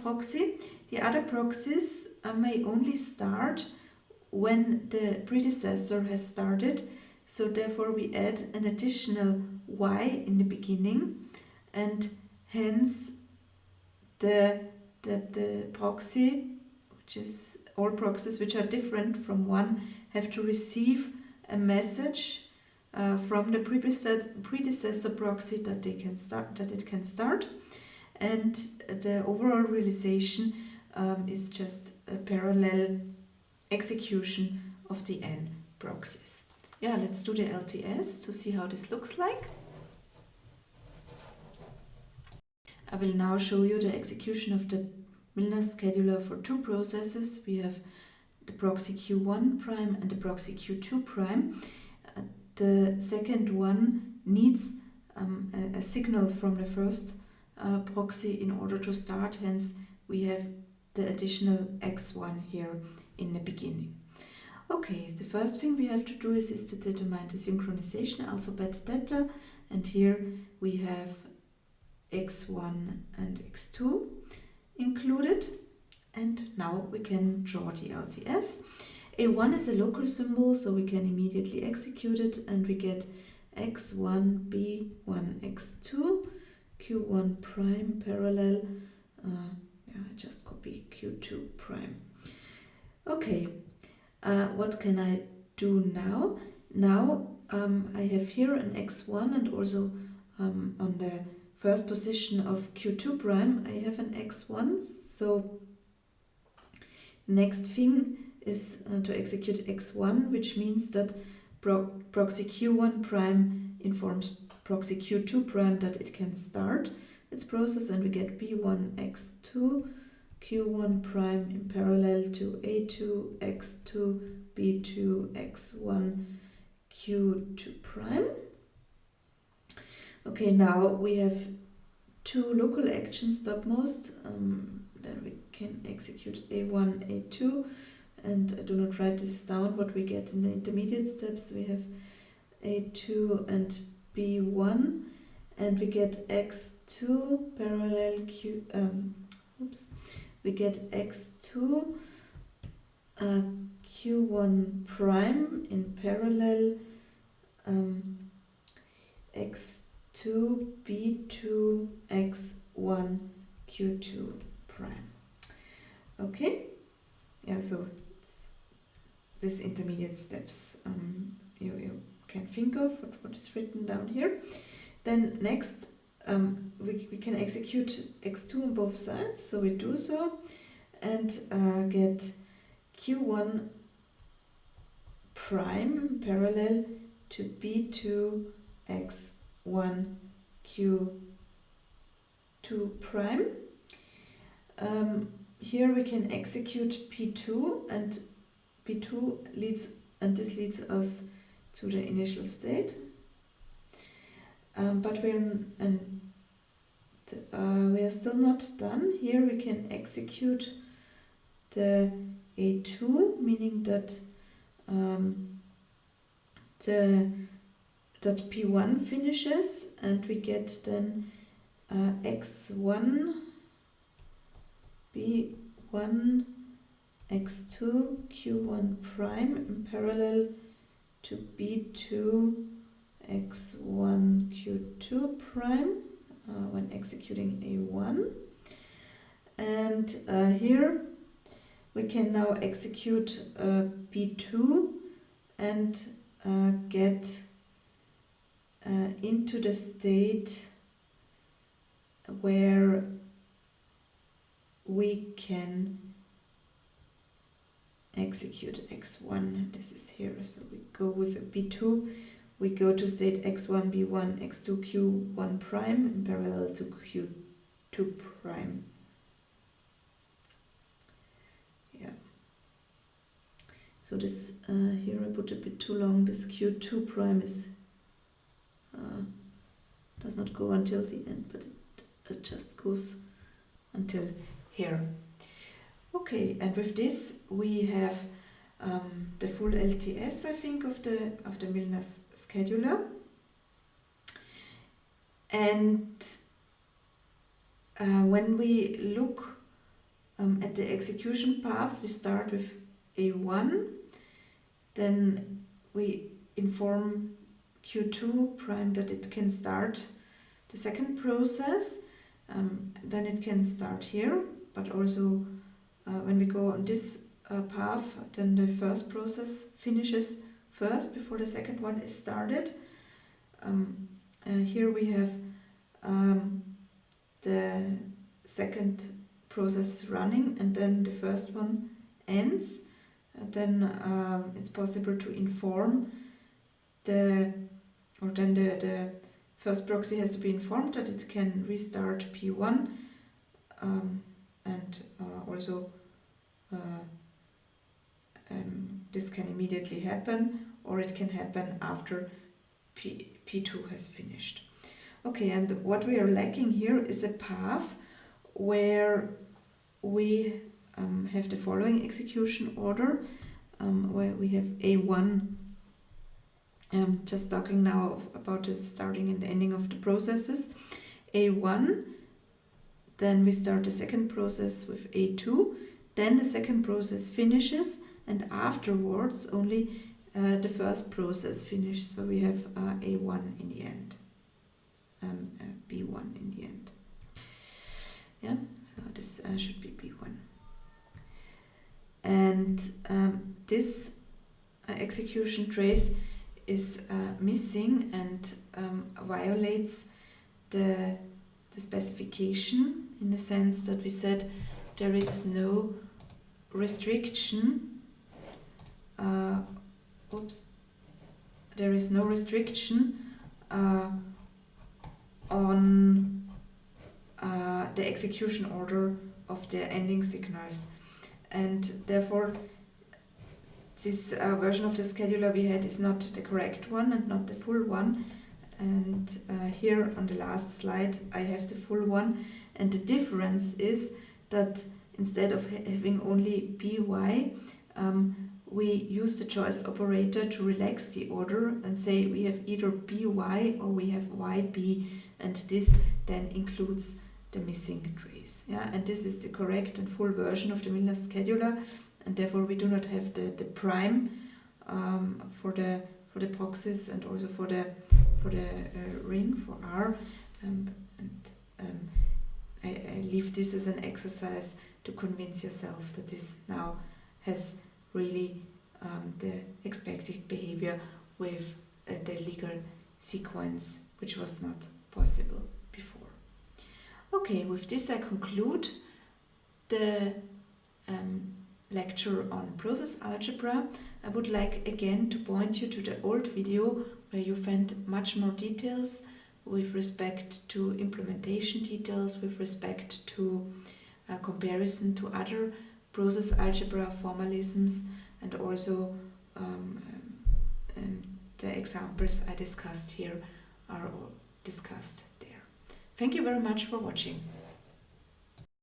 proxy. The other proxies may only start when the predecessor has started, so therefore we add an additional y in the beginning, and hence the proxy, which is all proxies which are different from one, have to receive a message from the predecessor proxy that it can start, and the overall realization is just a parallel execution of the n proxies. Yeah, let's do the LTS to see how this looks like. I will now show you the execution of the Milner scheduler for two processes. We have the proxy Q1 prime and the proxy Q2 prime. The second one needs a signal from the first proxy in order to start, hence we have the additional x1 here in the beginning. Okay, the first thing we have to do is to determine the synchronization alphabet data, and here we have x1 and x2 included, and now we can draw the LTS. A1 is a local symbol, so we can immediately execute it, and we get x1, b1, x2, q1 prime parallel, I just copy q2 prime. Okay, what can I do now? Now I have here an x1, and also on the first position of q2 prime I have an x1, so next thing is to execute x1, which means that proxy q1 prime informs proxy q2 prime that it can start its process, and we get b1 x2 q1 prime in parallel to a2 x2 b2 x1 q2 prime. Okay, now we have two local actions topmost, then we can execute a1 a2, and I do not write this down. What we get in the intermediate steps, we have a2 and b1, and we get x2 parallel we get x2 q1 prime in parallel x2 b2 x1 q2 prime. Okay, yeah, so it's these intermediate steps you can think of what is written down here. Then next we can execute x2 on both sides, so we do so, and get q1 prime parallel to b2 x1 q2 prime. Here we can execute p2, and p2 leads us to the initial state. But we are still not done. Here we can execute the a2, meaning that that p1 finishes, and we get then x1 b1 x2 q1 prime in parallel to b2 x1 q2 prime when executing a1, and here we can now execute b2 and get into the state where we can execute x1. This is here, so we go with a b2. We go to state x1, b1, x2, q1 prime in parallel to q2 prime. So this here I put a bit too long. This Q2 prime is does not go until the end, but it just goes until here. Okay, and with this we have the full LTS, I think, of the Milner's scheduler. And when we look at the execution paths, we start with A1, then we inform Q2 prime that it can start the second process, then it can start here, but also when we go on this path, then the first process finishes first before the second one is started. Here we have the second process running, and then the first one ends. Then it's possible to inform the first proxy has to be informed that it can restart P1, and also this can immediately happen, or it can happen after P2 has finished. Okay, and what we are lacking here is a path where we have the following execution order, where we have A1, just talking now about the starting and ending of the processes. A1, then we start the second process with A2, then the second process finishes, and afterwards only the first process finishes. So we have A1 in the end, B1 in the end. Yeah, so this should be B1. And this execution trace is missing and violates the specification, in the sense that we said there is no restriction. There is no restriction on the execution order of the ending signals, and therefore this version of the scheduler we had is not the correct one and not the full one. And here on the last slide I have the full one, and the difference is that instead of having only by, we use the choice operator to relax the order and say we have either by or we have yb, and this then includes the missing trace. Yeah, and this is the correct and full version of the Milner scheduler, and therefore we do not have the prime for the proxies and also for the ring for R. I leave this as an exercise to convince yourself that this now has really the expected behavior with the legal sequence, which was not possible before. Okay, with this I conclude the lecture on process algebra. I would like again to point you to the old video where you find much more details with respect to implementation details, with respect to comparison to other process algebra formalisms, and also the examples I discussed here are all discussed there. Thank you very much for watching.